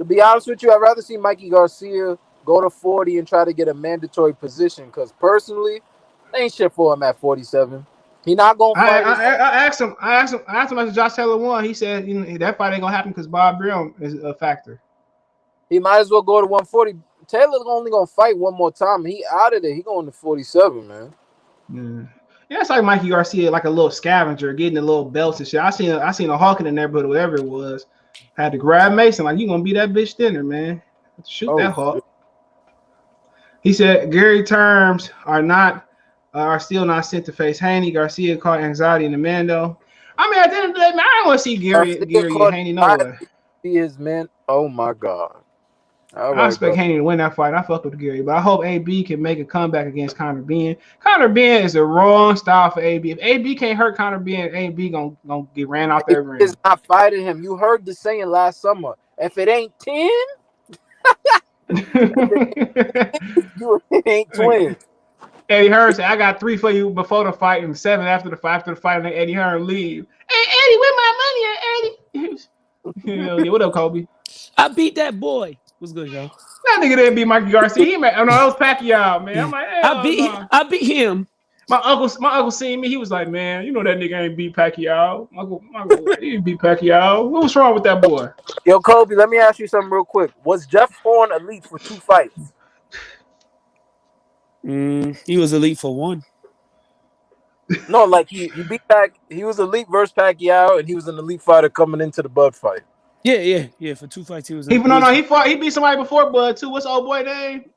be honest with you, I'd rather see Mikey Garcia go to 40 and try to get a mandatory position because personally, ain't shit for him at 47. He not gonna fight. I asked him after Josh Taylor won. He said that fight ain't gonna happen because Bob Grimm is a factor. He might as well go to 140. Taylor's only gonna fight one more time. He out of there. He going to 47, man. Yeah, it's like Mikey Garcia, like a little scavenger, getting the little belts and shit. I seen a hawk in the neighborhood, whatever it was. Had to grab Mason, like you gonna be that bitch dinner, man. Shoot that hawk. He said Gary Terms are still not sent to face Haney. Garcia caught anxiety in the Mando. I mean, at the end of the day, man, I don't want to see Gary and Haney nowhere. He is, man. Oh my God. All I right, expect bro. Haney to win that fight. I fuck with Gary, but I hope AB can make a comeback against Conor Benn. Conor Benn is the wrong style for AB. If AB can't hurt Conor Benn, AB gonna get ran out AB that ring. is not fighting him. You heard the saying last summer. If it ain't 10, it ain't twins. Eddie Hearn said, "I got 3 for you before the fight and 7 after the fight. After the fight, and then Eddie Hearn leave. Hey Eddie, where my money at, Eddie? Hell yeah, what up, Kobe? I beat that boy. What's good, y'all? That nigga didn't beat Mikey Garcia. He made, oh no, that was Pacquiao, man. I'm like, hell no. I beat him. My uncle seen me. He was like, man, you know that nigga ain't beat Pacquiao. My uncle, he didn't beat Pacquiao. What was wrong with that boy? Yo, Kobe, let me ask you something real quick. Was Jeff Horn elite for 2 fights? He was elite for 1. No, like he beat Pac. He was elite versus Pacquiao, and he was an elite fighter coming into the Bud fight. Yeah. For 2 fights, he was. He beat somebody before Bud too. What's the old boy name?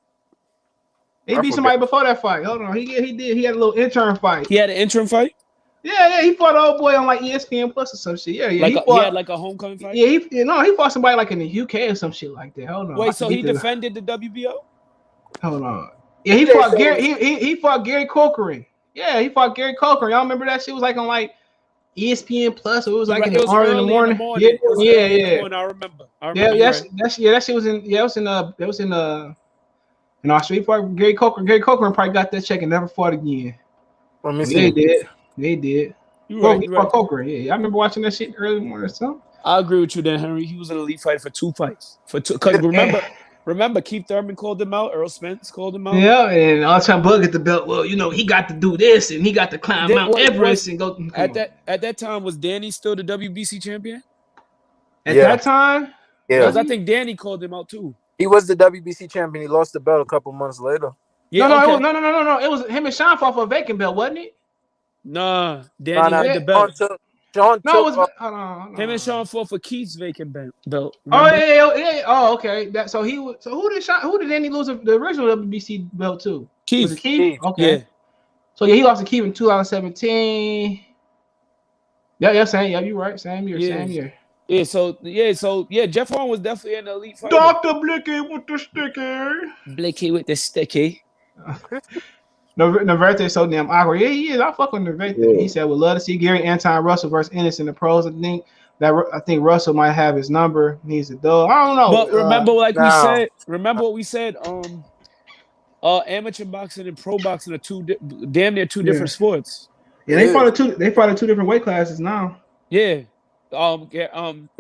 He beat somebody before that fight. Hold on, he did. He had a little intern fight. He had an interim fight. Yeah. He fought the old boy on like ESPN Plus or some shit. Yeah. He had like a homecoming fight. Yeah, he fought somebody like in the UK or some shit like that. Hold on. Wait, so he defended the WBO? Hold on. Yeah, he fought Gary. He fought Gary Corcoran. Yeah, he fought Gary Corcoran. Y'all remember that shit was like on like ESPN Plus. It was like in the morning. Yeah. I remember. That shit was in. Yeah, it was in Australia. He fought Gary Corcoran. Gary Corcoran probably got that check and never fought again. Let me see. They did. You right. Corcoran. Yeah, I remember watching that shit early morning or something. I agree with you, then, Henry. He was an elite fighter for 2 fights. Because remember, Keith Thurman called him out. Earl Spence called him out. Yeah, and all the time Bud get the belt. Well, he got to do this and he got to climb Mount Everest and go. At that time, was Danny still the WBC champion? At that time, yeah. Because I think Danny called him out too. He was the WBC champion. He lost the belt a couple months later. Yeah, no. It was him and Shawn fought for a vacant belt, wasn't it? Nah, Danny had the belt. Him and Shawn fought for Keith's vacant belt. Remember? Oh yeah. Oh, okay. So who did Danny lose the original WBC belt to? Keith. Was it Keith? Okay. Yeah. So he lost to Keith in 2017. Yeah, same. Yeah, you're right. Same year. Yeah, so Jeff Horn was definitely an elite fighter. Dr. Blicky with the sticky. Blicky with the sticky. Naverte is so damn awkward. Yeah, he is. I fuck with Naverte. Yeah. He said, "Would love to see Gary Anton Russell versus Ennis in the pros." I think Russell might have his number. He's a dog. I don't know. But remember, what we said. Amateur boxing and pro boxing are damn near two different sports. Yeah, they fought at 2 different weight classes now. Yeah.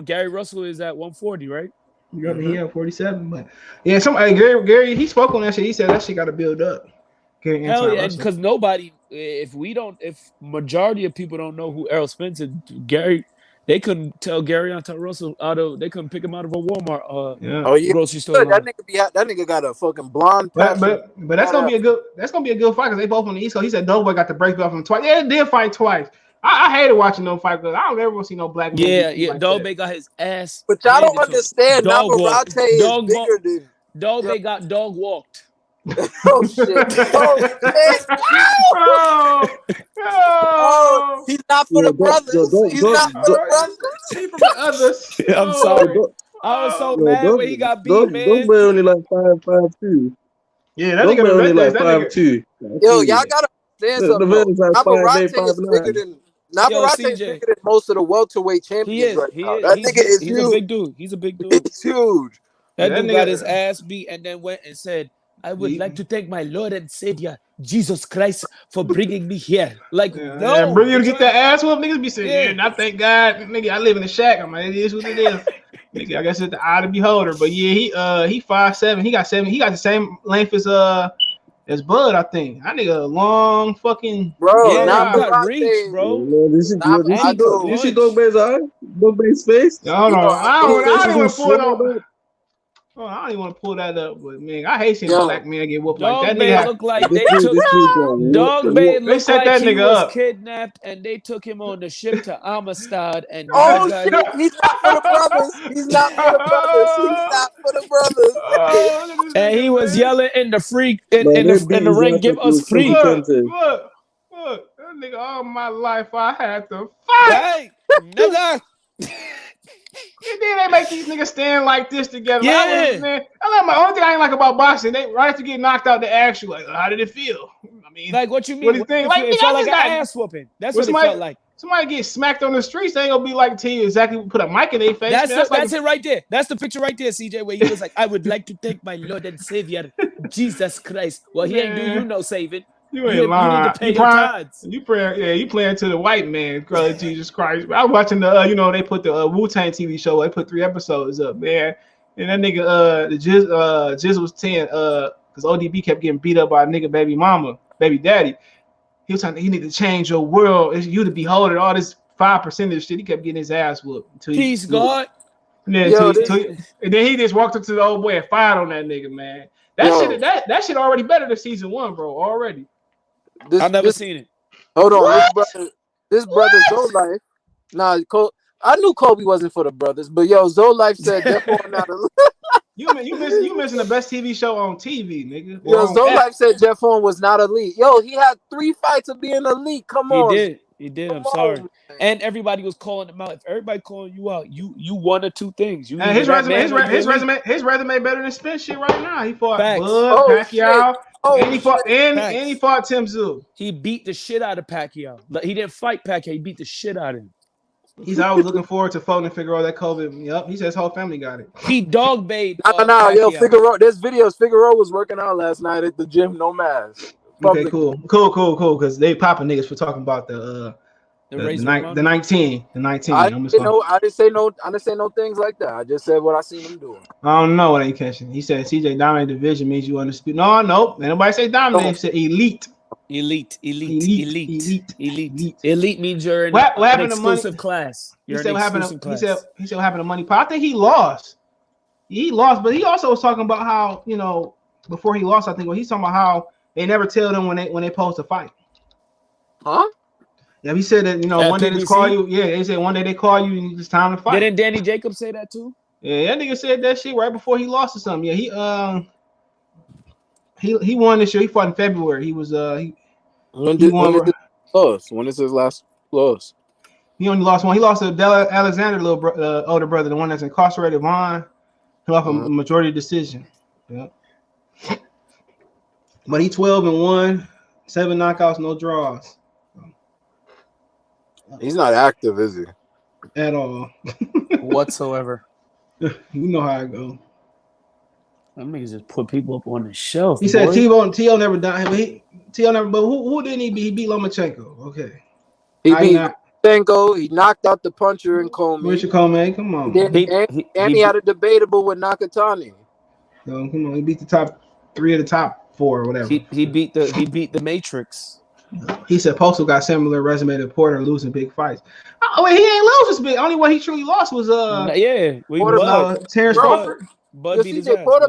Gary Russell is at 140, right? He had 47, but yeah, Gary he spoke on that shit. He said that shit got to build up. Hell yeah, because if majority of people don't know who Errol Spence is, Gary, they couldn't tell Gary Anton Russell they couldn't pick him out of a Walmart grocery store. That nigga got a fucking blonde. But that's gonna be a good fight because they both on the East Coast. He said Doughboy got the break belt from twice. Yeah, they did fight twice. I hated watching them fight because I don't ever want to see no black man. Yeah. Doughboy got his ass. But y'all don't understand. Navarrete is bigger than Doughboy got dog walked. Oh shit! He's not for the brothers. He's not for the brothers. He's for the others. I'm sorry. I was so mad when he got beat, man. Doughboy only like 5'2". Yeah, that nigga only like 5'2". Yo, y'all gotta understand something. Navarrete is bigger than. Navarrete is bigger than most of the welterweight champions right now. That nigga is huge. He's a big dude. He's a big dude. It's huge. That dude got his ass beat and then went and said, "I would like to thank my Lord and Savior, Jesus Christ, for bringing me here." Like, no. Bring you to get that ass whooped. Niggas be saying, I thank God. Nigga, I live in the shack. I'm like, it is what it is. Nigga, I guess it's the eye of the beholder. But yeah, he 5'7". He got the same length as Bud, I think. That nigga long fucking got reach, bro. You see Doughboy's eye? Doughboy's face? I don't even want to pull it up. Oh, I don't even want to pull that up, but man, I hate seeing black men get whooped like that. Nigga look like they took Dogman looked like he was kidnapped, and they took him on the ship to Amistad. And shit, he's not for the brothers. He's not for the brothers. And he was yelling in the ring, "Give us free!" Look, that nigga. All my life I had to fight. Hey, nigga. And then they make these niggas stand like this together. Yeah. My only thing I ain't like about boxing, they right after get knocked out, they ask you like, how did it feel? I mean, like what you mean? What do you think? Like, it felt like an ass whooping. That's what it felt like. Somebody get smacked on the streets, they ain't gonna be like to you exactly put a mic in their face. That's it right there. That's the picture right there, CJ, where he was like, I would like to thank my Lord and Savior, Jesus Christ. Well, he ain't do you no saving. You ain't lying. You need to pay your tithes. You playing to the white man, Jesus Christ. I was watching the, they put the Wu-Tang TV show. They put 3 episodes up, man. And that nigga, the Jizz was 10, because ODB kept getting beat up by a nigga baby daddy. He was telling you need to change your world. It's you to be holding all this 5% of this shit. He kept getting his ass whooped. Peace, God. And then, and then he just walked up to the old boy and fired on that nigga, man. That shit already better than season 1, bro. Already. I've never seen it. Hold on, this brother Zoe Life. Nah, I knew Kobe wasn't for the brothers, but Zoe Life said Jeff Horn not a. You missing the best TV show on TV, nigga. Zoe Life said Jeff Horn was not elite. He had 3 fights of being elite. Come on. He did. I'm sorry. And everybody was calling him out. If everybody calling you out, you one or two things. His resume better than Spence shit right now. He fought Bud, Pacquiao. And he fought Tim Tszyu. He beat the shit out of Pacquiao. He didn't fight Pacquiao. He beat the shit out of him. He's always looking forward to Foden and Figueroa. That COVID. Yep. He says his whole family got it. He dog bait. Figueroa. There's videos. Figueroa was working out last night at the gym, no mask. Okay, cool. Because they popping niggas for talking about the 19. I didn't say no things like that. I just said what I seen him doing. I don't know what I ain't catching. He said CJ dominate division means you undisputed. No, ain't nobody say dominate. He said elite. Elite means you're in an exclusive class. He said what happened to money. But I think he lost. But he also was talking about how, before he lost, I think he's talking about how they never tell them when they post a fight. Huh? Yeah, he said that, one day they call you. Yeah, they said one day they call you and it's time to fight. Didn't Danny Jacobs say that too? Yeah, that nigga said that shit right before he lost or something. Yeah, he won this year. He fought in February. He was When is his last loss? He only lost one. He lost to Della Alexander, older brother, the one that's incarcerated. Vaughn. He lost a majority decision. Yeah. But he 12-1, 7 knockouts, no draws. He's not active, is he? At all. Whatsoever. You know how it go. Them niggas just put people up on the shelf. He said T.O. never died. But who didn't he beat? He beat Lomachenko. Okay. He beat Lomachenko. He knocked out the puncher in Comey. Richard Comey, come on. He had a debatable with Nakatani. So, come on, he beat the top 3 of the top 4 or whatever. He beat the Matrix. He said Postal got similar resume to Porter losing big fights. Oh, wait, he ain't lose this big. Only one he truly lost was Terence Crawford. Bud beat his ass. Porter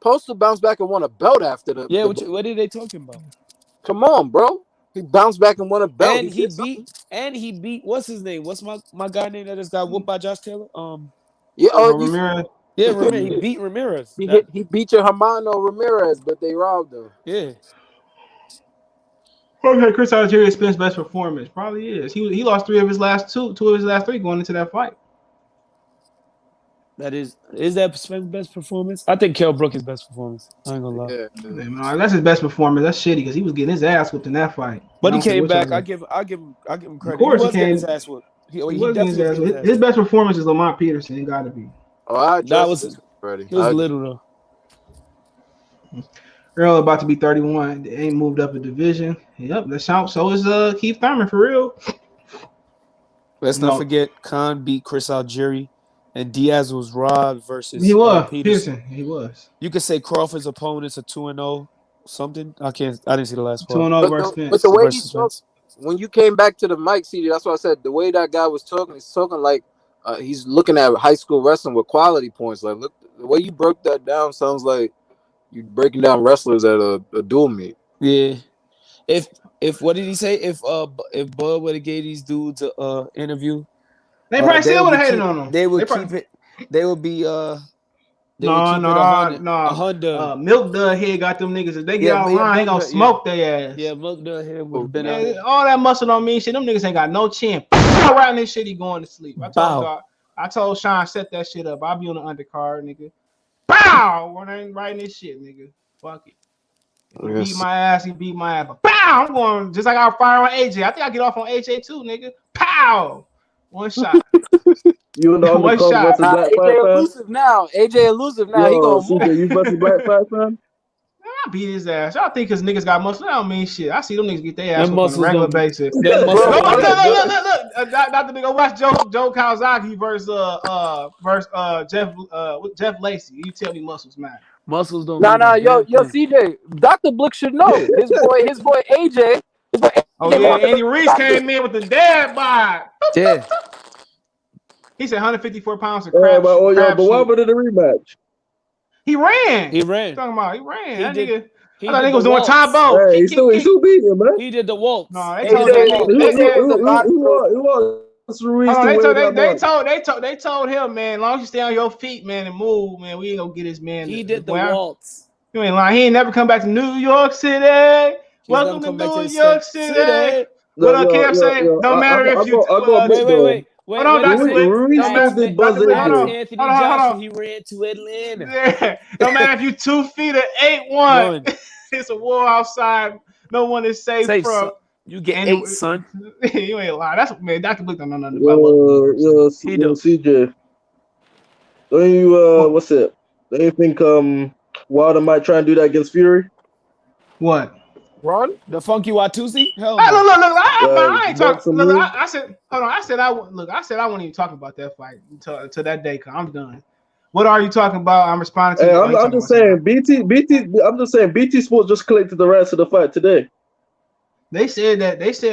Postal bounced back and won a belt after the. Yeah, what are they talking about? Come on, bro. He bounced back and won a belt. And he beat what's his name? What's my guy name that just got whooped by Josh Taylor? Ramirez. Yeah, Ramirez. He beat Ramirez. He beat your Hermano Ramirez, but they robbed him. Yeah. Okay, Chris Algieri Spence best performance probably is. He lost 2 of his last 3 going into that fight. Is that Spence best performance? I think Kell Brook is best performance. I ain't gonna lie. Yeah, man, that's his best performance. That's shitty because he was getting his ass whooped in that fight. But he came back. I give him credit. Of course, he came. His ass whooped. His best performance is Lamont Peterson. It got to be. That was ready. He was little though. Earl about to be 31. They ain't moved up a division. Yep, that's out. So is Keith Thurman for real. Let's not forget Khan beat Chris Algieri, and Diaz was robbed versus Peterson. He was. You could say Crawford's opponents are 2-0 something. I didn't see the last part. 2-0 versus Spence. But the way he talks, when you came back to the mic, CD, that's what I said. The way that guy was talking, he's talking like he's looking at high school wrestling with quality points. Like, look, the way you broke that down sounds like you breaking down wrestlers at a dual meet. Yeah. If what did he say? If Bud would have gave these dudes a interview, they probably still would have hated on them. They would keep it. They would be No. Honda. Milk Dud here got them niggas. If they get out line, they gonna smoke their ass. Yeah, Milk Dud here would have been all that muscle don't mean shit. Them niggas ain't got no chin. Right in this shit, he going to sleep. I I told Shawn set that shit up. I'll be on the undercard, nigga. Bow! When I ain't writing this shit, nigga. Fuck it. He beat my ass. He beat my ass. But bow! I'm going just like I fire on AJ. I think I get off on AJ too, nigga. Pow! One shot. You know one shot. AJ elusive now. AJ elusive now. He gonna move. CJ, you versus Black Fight, fam? I beat his ass. Y'all think because niggas got muscle? That don't mean shit. I see them niggas get their ass Them on a regular muscles basis. Them muscles Look. don't- Dr. Nigga, watch Joe Kawasaki versus Jeff Lacey. You tell me muscles matter. Muscles don't. Nah, yo, CJ. Dr. Blick should know. His boy AJ. Oh yeah, Andy Reese came in with the dad bod. Yeah. He said 154 pounds of crap. But why would it a rematch? He ran. He ran. Talking about he ran. He That did- nigga. he I thought did nigga was the doing waltz. Tom Bo. Hey, he still beat him, man. He did the waltz. No, they Hey, told they- him. They told him, man, as long as you stay on your feet, man, and move, man, we ain't gonna get this man. He did the waltz. You ain't lying. He ain't never come back to New York City. Welcome to New York City. What I kept saying, don't matter if you. Wait. Hold on, Dr. Blick. Dr. Blick, Hold on. Anthony Hold on. Johnson, he ran to Atlanta. Yeah. No matter if you 2 feet or 8'1", it's a war outside. No one is safe from. Son. You get 8, son. You ain't lying. That's man. Dr. Blick don't know nothing Yo, CJ. Don't you what's it? Don't you think Wilder might try and do that against Fury? What? Ron? The Funky Watusi? Hell Hey, no. look. I ain't talking. Look, I said, hold on. I said I wouldn't even talk about that fight until that day. Cause I'm done. What are you talking about? I'm responding to. Hey, I'm just saying, BT. I'm just saying, BT Sports just collected the rights to the fight today. They said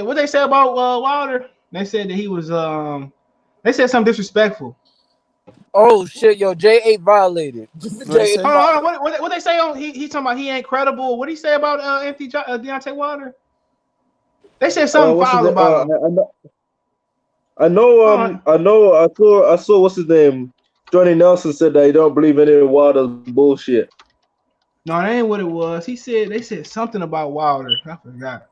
what they said about Wilder. They said that he was They said something disrespectful. Oh shit, yo, J8 violated. Hold on. What they say on? He talking about he ain't credible. What did he say about Deontay Wilder? They said something foul about him. I saw what's his name. Johnny Nelson said that he don't believe any of Wilder's bullshit. No, that ain't what it was. They said something about Wilder. I forgot.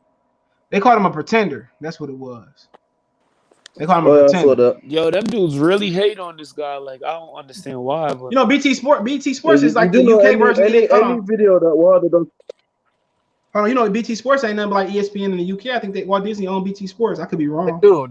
They called him a pretender. That's what it was. They call him a pretender. Yo, them dudes really hate on this guy. Like, I don't understand why. But you know, BT Sports is like the UK version. Any video that Wilder does. Hold on, you know, BT Sports ain't nothing but like ESPN in the UK. I think Walt Disney own BT Sports. I could be wrong. They do.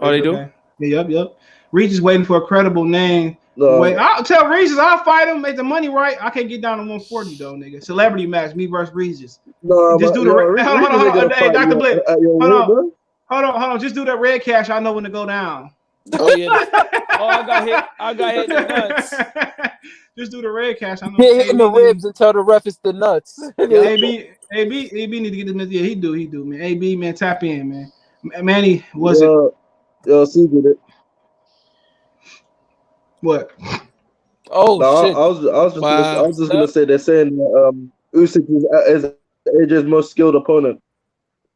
Oh, they do? Yeah, yep. Regis waiting for a credible name. No. Wait, I'll tell Regis I'll fight him, make the money right. I can't get down to 140 though, nigga. Celebrity match, me versus Regis. No, just do the hold on. Hey, Dr. Blick. Hold on. on. Just do that red cash. I know when to go down. Oh yeah. I got hit in the nuts. Just do the red cash. I know. Hitting the ribs and tell the ref it's the nuts. AB need to get this. Yeah, he do, man. AB, man, tap in, man. Manny, was it? Yo, see it. What? Oh no, shit! I was just gonna say they're saying Usyk is AJ's most skilled opponent.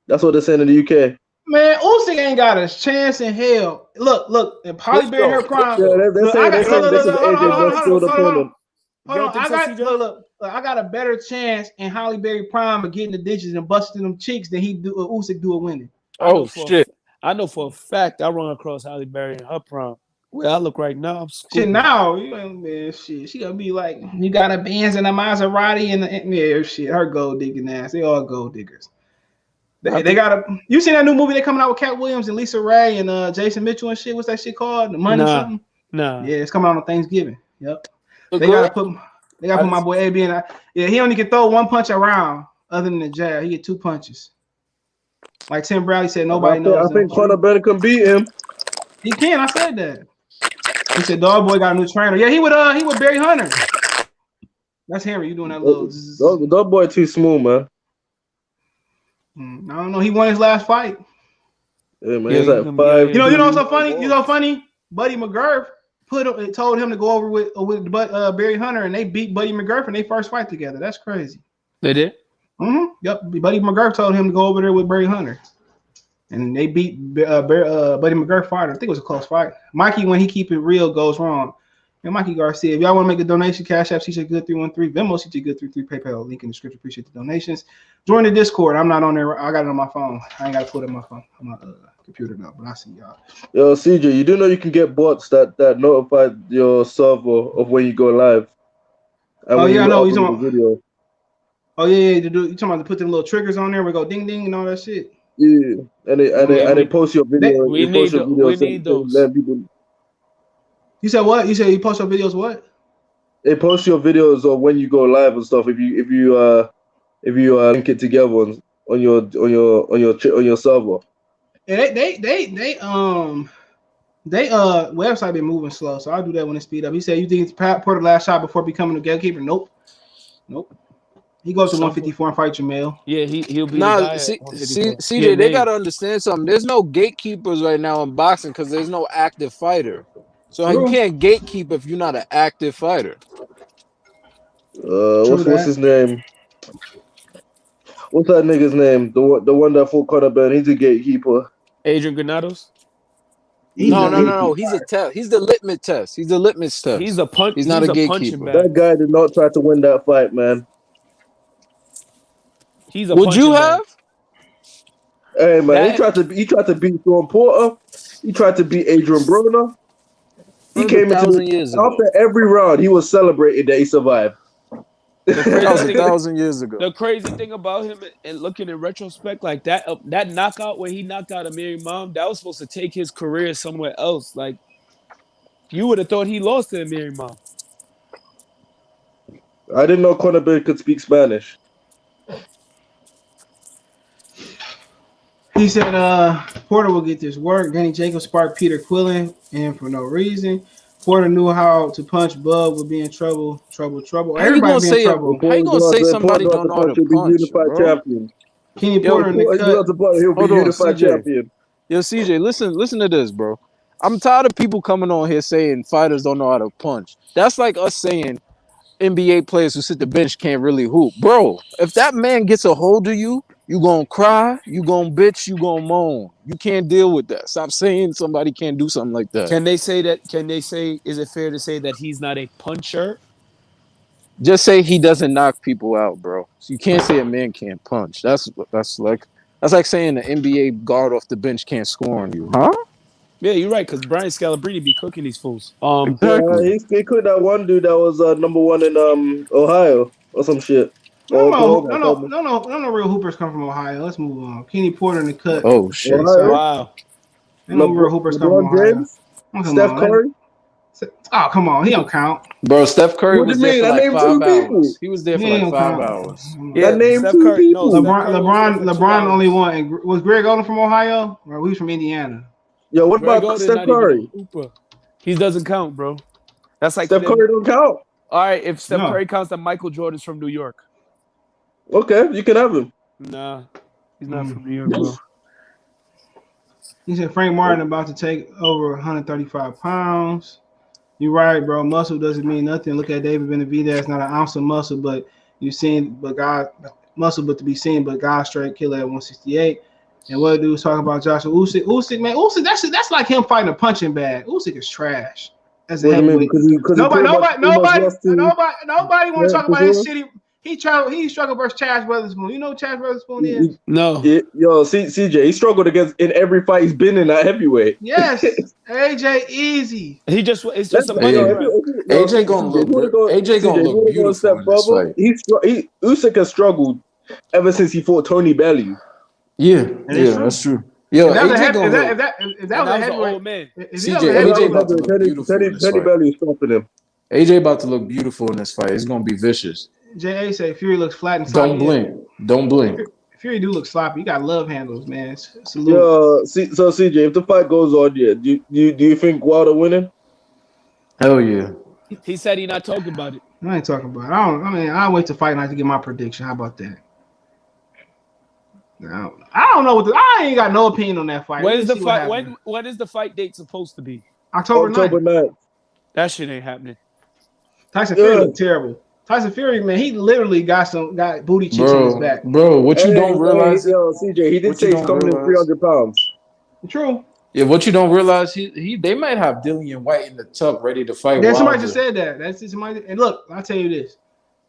That's what they're saying in the UK. Man, Usyk ain't got a chance in hell. Look, if Holly Berry her prime. Yeah, they're saying this is AJ's most skilled opponent. Hold on, I got a better chance in Holly Berry prime of getting the ditches and busting them cheeks than Usyk do a winning. Oh shit! I know for a fact I run across Holly Berry in her prime. Where I look right now, I'm scooping. Shit, now, man, shit. She gonna be like, you got a Benz and a Maserati and shit. Her gold digging ass. They all gold diggers. They got a. You seen that new movie they coming out with Cat Williams and Lisa Ray and Jason Mitchell and shit? What's that shit called? The Money something? Nah. Yeah, it's coming out on Thanksgiving. Yep. They gotta put my boy AB in. He only can throw one punch around other than the jab. He get 2 punches. Like Tim Bradley said, nobody knows. I think Conor better can beat him. He can. I said that. He said, "Dog boy got a new trainer." Yeah, he would Barry Hunter. That's Henry. You doing that little? Dog boy too smooth, man. I don't know. He won his last fight. Yeah, man. He's like 5. You know what's so funny? You know funny? Buddy McGurf told him to go over with Barry Hunter, and they beat Buddy McGurf in their first fight together. That's crazy. They did. Yep. Buddy McGurf told him to go over there with Barry Hunter. And they beat Buddy McGurf fighter. I think it was a close fight. Mikey, when he keep it real, goes wrong. And Mikey Garcia, if y'all want to make a donation, Cash App, CJ Good 313, Venmo, CJ Good 33, PayPal, link in the description. Appreciate the donations. Join the Discord. I'm not on there. I got it on my phone. I ain't got to put it on my phone, on my computer now, but I see y'all. Yo, CJ, you do know you can get bots that notify your server of when you go live. And I know. He's on video. Oh yeah, you talking about to put them little triggers on there? We go ding ding and all that shit. Yeah, and they post your video. We need those. You said what? You said you post your videos what? They post your videos of when you go live and stuff. If you link it together on your server. And they website been moving slow, so I'll do that when it speed up. He said, "You think it's Porter last shot before becoming a gatekeeper?" Nope. He goes to 154 and fight Jamel. Yeah, he'll be. CJ, they gotta understand something. There's no gatekeepers right now in boxing because there's no active fighter. So you can't gatekeep if you're not an active fighter. What's his name? What's that nigga's name? The one that fought Conor Ben. He's a gatekeeper. Adrian Granados. No. He's a test. He's the litmus test. He's the litmus test. He's a punch. He's not a gatekeeper. That guy did not try to win that fight, man. He's a. Would you have? Hey man, he tried to beat Shawn Porter. He tried to beat Adrian Broner. He came into years ago. After every round, he was celebrating that he survived. That was 1,000 years ago. The crazy thing about him, and looking in retrospect, like that knockout where he knocked out Amir Imam, that was supposed to take his career somewhere else. Like, you would have thought he lost to Amir Imam. I didn't know Conor Ben could speak Spanish. He said Porter will get this work. Danny Jacobs sparked Peter Quillen, and for no reason. Porter knew how to punch. Bub would be in trouble. Everybody be in trouble. How you gonna say somebody don't know how to punch, bro? Champion. Kenny Porter in the cut. He'll be unified champion. Yo, CJ, listen to this, bro. I'm tired of people coming on here saying fighters don't know how to punch. That's like us saying NBA players who sit the bench can't really hoop. Bro, if that man gets a hold of you, you gonna cry, you gonna bitch, you gonna moan. You can't deal with that. Stop saying somebody can't do something like that. Can they say, is it fair to say that he's not a puncher? Just say he doesn't knock people out, bro. So you can't say a man can't punch. That's like saying the NBA guard off the bench can't score on you. Huh? Yeah, you're right, because Brian Scalabrine be cooking these fools. He cooked that one dude that was number one in Ohio or some shit. No real hoopers come from Ohio. Let's move on. Kenny Porter in the cut. Oh shit! Wow. No real hoopers come from Ohio. Steph Curry. Oh come on, he don't count. Bro, Steph Curry was there for like 5 hours. He was there for like 5 hours. Yeah, named two people. LeBron only won. And was Greg Oden from Ohio? Or he's from Indiana? Yo, what about Steph Curry? He doesn't count, bro. That's like Steph Curry don't count. All right, if Steph Curry counts, then Michael Jordan's from New York. Okay, you can have him. Nah, he's not from New York, bro. He said Frank Martin about to take over 135 pounds. You're right, bro. Muscle doesn't mean nothing. Look at David Benavidez. Not an ounce of muscle, but to be seen, but God straight killer at 168. And what dude's talking about Joshua Usyk? Usyk, man, that's like him fighting a punching bag. Usyk is trash. As a heavyweight. Nobody want to talk about his shitty. He struggled versus Chaz Weatherspoon. You know who Chaz Weatherspoon is? No. Yo, CJ, he struggled in every fight he's been in at heavyweight. Yes, AJ easy. It's just a money grab. AJ gonna look beautiful in this fight. Usyk has struggled ever since he fought Tony Bellew. Yeah, that's true. Yo, if that was an old man. AJ about to look beautiful in this Tony fight. Bellew stopping him. AJ about to look beautiful in this fight. It's gonna be vicious. J.A. said Fury looks flat and sloppy. Don't blink. Fury do look sloppy. You got love handles, man. Salute. Yo, so CJ, if the fight goes on, do you think Wilder winning? Hell yeah. He said he's not talking about it. I ain't talking about it. I'll wait to fight night to get my prediction. How about that? No, I don't know I ain't got no opinion on that fight. When is the fight? When is the fight date supposed to be? October 9th. That shit ain't happening. Tyson Fury look terrible. Tyson Fury, man, he literally got booty cheeks on his back. Bro, what you don't realize? Yo, CJ, he did say he's coming in 300 pounds. True. Yeah, what you don't realize, they might have Dillian White in the tuck ready to fight Then somebody Wilder. just said that. That's just somebody. And look, I'll tell you this: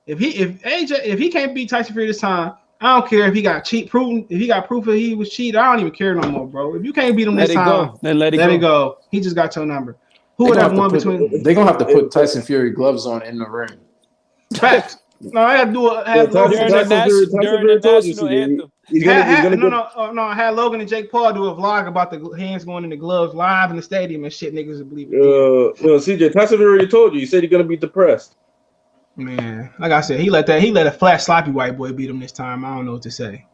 if he can't beat Tyson Fury this time, I don't care if he got proven. If he got proof that he was cheated, I don't even care no more, bro. If you can't beat him this time, then let it go. He just got your number. Who They would gonna have won between? They're gonna have to put Tyson Fury gloves on in the ring. Facts. No, I had to do it. During the national anthem. I had Logan and Jake Paul do a vlog about the hands going in the gloves live in the stadium and shit. Niggas would believe it. CJ, Tyson already told you. He said he's gonna be depressed. Man, like I said, he let a flat sloppy white boy beat him this time. I don't know what to say.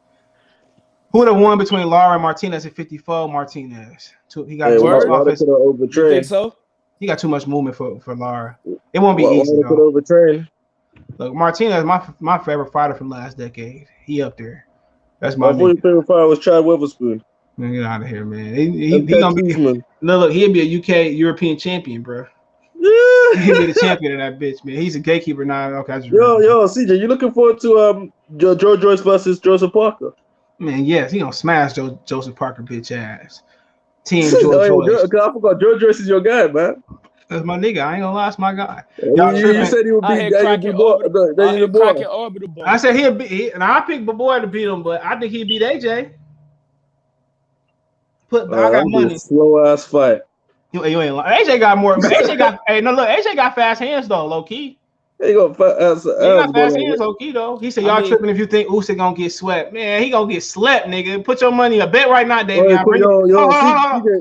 Who would have won between Lara and Martinez at 54? Martinez. He got too much offense. You think so? He got too much movement for Lara. It won't be easy. Could overtrain. Look, Martinez, my favorite fighter from last decade. He up there. That's my favorite fighter was Chad Witherspoon. Man, get out of here, man. He gonna be. Look, he'll be a UK European champion, bro. He'll be the champion of that bitch, man. He's a gatekeeper now. Okay, yo, CJ, you looking forward to Joe Joyce versus Joseph Parker? Man, yes, he gonna smash Joseph Parker bitch ass. Team Joe Joyce. I forgot Joe Joyce is your guy, man. That's my nigga. I ain't gonna lie, it's my guy. You said he would beat Daniel Boy. I said he'll beat, and I picked Boy to beat him, but I think he'd beat AJ. I got money. Slow ass fight. You ain't lying. AJ got more. AJ got. Hey, no, look. AJ got fast hands though, low key. He got fast hands, low key though. He said y'all tripping if you think Usyk gonna get swept. Man, he gonna get slept, nigga. Put your money a bet right now, Davion.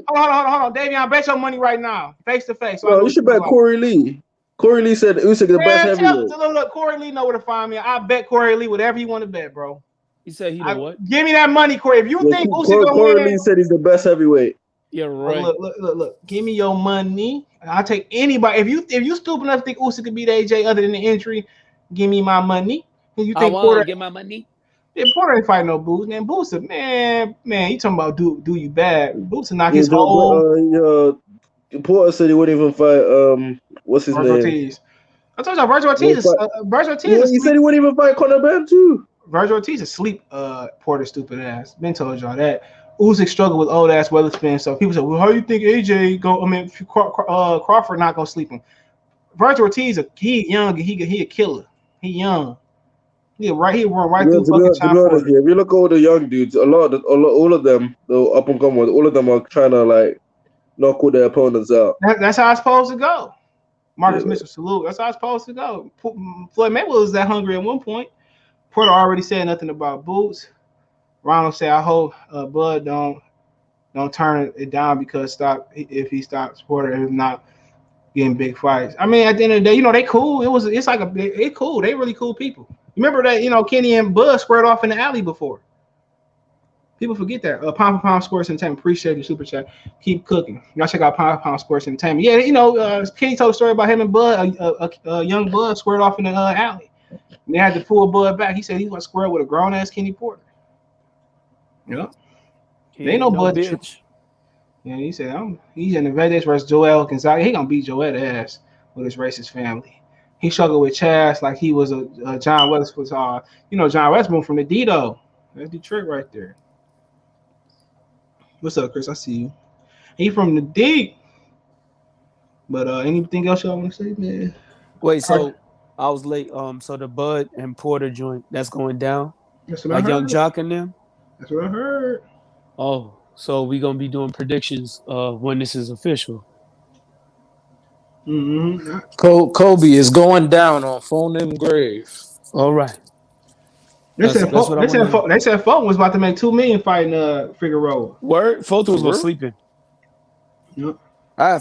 Hold on, Davion. Bet your money right now, face to face. You should bet Corey Lee. Corey Lee said Usyk is the best heavyweight. Look, Corey Lee know where to find me. I bet Corey Lee whatever you want to bet, bro. He said he the what? Give me that money, Corey. If you think Usyk gonna win, Corey Lee said he's the best heavyweight. Yeah, right. Look. Give me your money. I'll take anybody. If you stupid enough to think Usyk could beat AJ other than the injury, give me my money. And you think Porter get my money? Yeah, Porter ain't fighting no Boots, man. Boots, man. You talking about do you bad? Boots knock his whole. Porter said he wouldn't even fight. What's his name? Ortiz. I told y'all Virgil Ortiz. Virgil Ortiz. He said he wouldn't even fight Conor Ben too. Virgil Ortiz is asleep. Porter stupid ass. Been told y'all that. Usyk struggled with old ass Weatherspoon, so people said, "Well, how do you think AJ go? I mean, Crawford not gonna sleep him." Virgil Ortiz, he young, he a killer. He young. He run right through fucking China. If you look at all the young dudes, all of them, the up and coming, all of them are trying to like knock all their opponents out. That's how it's supposed to go. Marcus Mitchell, salute. That's how it's supposed to go. Floyd Mayweather was that hungry at one point. Porter already said nothing about Boots. Ronald said, "I hope Bud don't turn it down because if he stops Porter, if not getting big fights." I mean, at the end of the day, they cool. They cool. They really cool people. You remember that Kenny and Bud squared off in the alley before. People forget that. Pound for Pound Sports Entertainment. Appreciate your super chat. Keep cooking. Y'all check out Pound for Pound Sports Entertainment. Yeah, Kenny told a story about him and Bud. A young Bud squared off in the alley. And they had to pull Bud back. He said he was squared with a grown ass Kenny Porter. Yeah, they ain't no Bud bitch. Yeah, he said he's in the Vegas versus Joel Gonzaga. He gonna beat Joel ass with his racist family. He struggled with Chaz like he was a John Weatherspoon. John Weatherspoon from the Dito. That's the trick right there. What's up, Chris? I see you. He from the D. But anything else y'all want to say, man? Wait, so I was late. So the Bud and Porter joint that's going down. That's what I heard. Young Jock and them. That's what I heard. Oh, so we gonna be doing predictions when this is official. Mm-hmm. Kobe is going down on Phone Them Grave. All right. They said Fulton was about to make $2 million fighting Figueroa. Word? Fulton was gonna sleep in. Yep.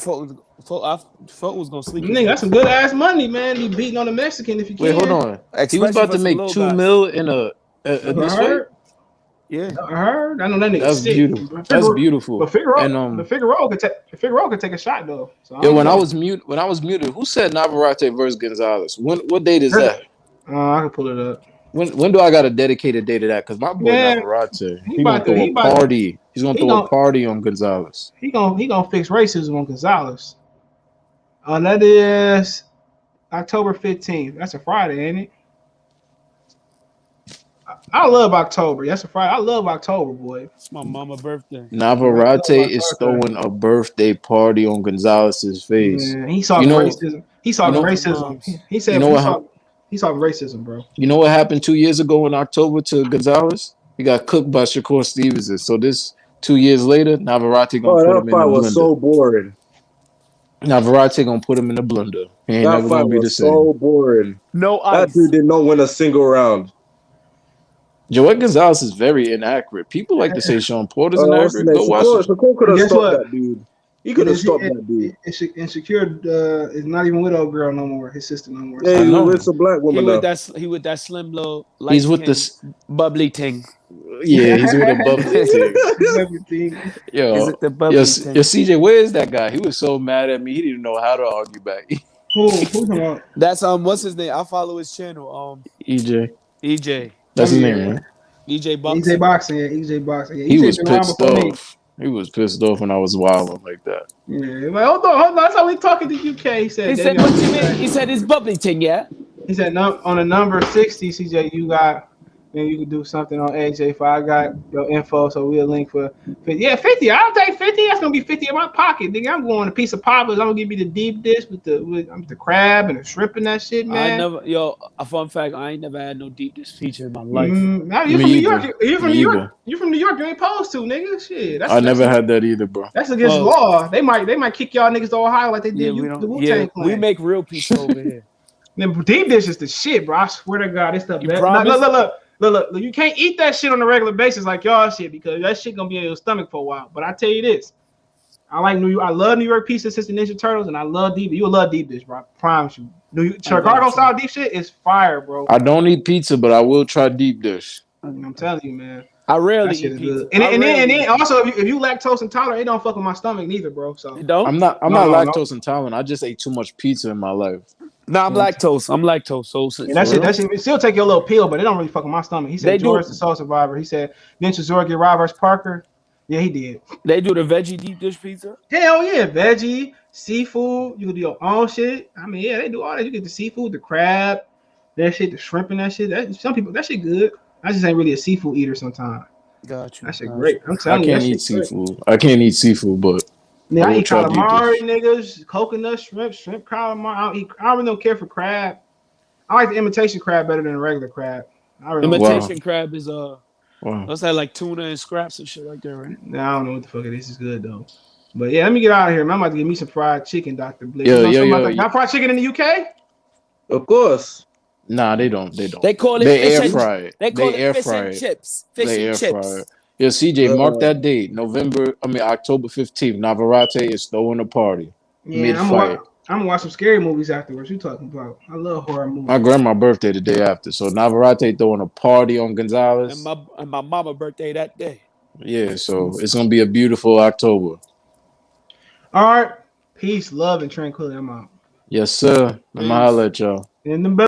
Fulton was gonna sleep. Nigga, that's some good ass money, man. You beating on the Mexican if you can. Wait, hold on. He was about to make $2 million in this fight. Yeah, I heard. I know that nigga. That's sick. beautiful. That's beautiful. But Figueroa could take a shot though. So when I was muted, who said Navarrete versus Gonzalez? What date is that? I can pull it up. When do I got a dedicated day to that? Because my boy Navarrete, he's gonna throw a party. He's gonna throw a party on Gonzalez. He gonna fix racism on Gonzalez. That is October 15th. That's a Friday, ain't it? I love October. That's a Friday. I love October, boy. It's my mama's birthday. Navarrete is throwing a birthday party on Gonzalez's face. Man, he saw You the know, racism. He saw you the know, racism. He you said know what? he saw the racism, bro. You know what happened 2 years ago in October to Gonzalez? He got cooked by Shakur Stevenson. So this 2 years later, Navarrete gonna Oh, put that him in the fight was blender. so boring. Navarrete gonna put him in the blender. He ain't That never fight gonna be the was same. so boring. No That ice. dude did not win a single round. Joel Gonzalez is very inaccurate. People like to say Sean Porter's What's his inaccurate. name? Go watch it. Shakur could And have guess stopped what? that dude. He could have stopped that dude. Insecure is not even with old girl no more. His sister no more. Yeah, I he's know. with some black He woman with now. that slim little light He's with skin, this. bubbly thing. Yeah, he's with a bubbly thing. Everything. Is Yo, it the bubbly thing? CJ, where is that guy? He was so mad at me. He didn't know how to argue back. Who talking about? That's what's his name? I follow his channel. EJ. EJ. That's his name, Yeah. right? EJ EJ Boxing. Boxing, yeah, EJ Boxing. Yeah, He EJ was been around pissed before me. off. He was pissed off when I was wilding like that. Yeah, like, hold on. That's how we talking to UK. He said, He said, "What you mean?" He said, "It's bubbly thing, yeah." He said, on the number 60, CJ, you got, then you can do something on AJ. I got your info, so we'll link for 50. Yeah, 50. I'll take 50. That's gonna be 50 in my pocket. Nigga, I'm going a piece of poppers. I'm gonna give you the deep dish with the crab and the shrimp and that shit, man. A fun fact, I ain't never had no deep dish feature in my life. Now, you from New York. You from New York. You from New York. You ain't supposed to, nigga. Shit. I never had that either, bro. That's against law. They might kick y'all niggas to Ohio like they did the Wu-Tang Clan. We make real pizza over here. Them deep dish is the shit, bro. I swear to God, this stuff. You promise? Look. You can't eat that shit on a regular basis like y'all shit because that shit gonna be in your stomach for a while. But I tell you this, I love New York pizza since the Ninja Turtles, and I love deep. You will love deep dish, bro. I promise you. Chicago style deep shit is fire, bro. I don't eat pizza, but I will try deep dish. I'm telling you, man. I rarely eat pizza. And then also, if you lactose intolerant, it don't fuck with my stomach neither, bro. So it don't. I'm not lactose intolerant. I just ate too much pizza in my life. No, I'm lactose. So that shit still take your little pill, but it don't really fuck with my stomach. He said George the Soul Survivor. He said didn't Zor get Rob versus Parker? Yeah, he did. They do the veggie deep dish pizza? Hell yeah, veggie, seafood. You can do your own shit. I mean, yeah, they do all that. You get the seafood, the crab, that shit, the shrimp and that shit. Some people that shit good. I just ain't really a seafood eater sometimes. Got you. That shit great. I'm telling you, I can't eat seafood. I can't eat seafood, but yeah, I eat calamari, niggas, coconut shrimp calamari. I really don't care for crab. I like the imitation crab better than the regular crab. Imitation crab is what's that, like tuna and scraps and shit like that, right? Nah, I don't know what the fuck it is. It's good though. But yeah, let me get out of here, man. I'm about to get me some fried chicken, Dr. Bliss. Got fried chicken in the UK? Of course. Nah, they don't. They call it air fry it. They call it fish and chips. Fish and chips. Yeah, CJ, mark that date. October 15th. Navarrete is throwing a party. Yeah, I'm gonna watch some scary movies afterwards. You talking about? I love horror movies. My grandma's birthday the day after, so Navarrete throwing a party on Gonzalez. And my mama's birthday that day. Yeah, so it's gonna be a beautiful October. All right, peace, love, and tranquility. I'm out. Yes, sir. I'm gonna holler at y'all. In the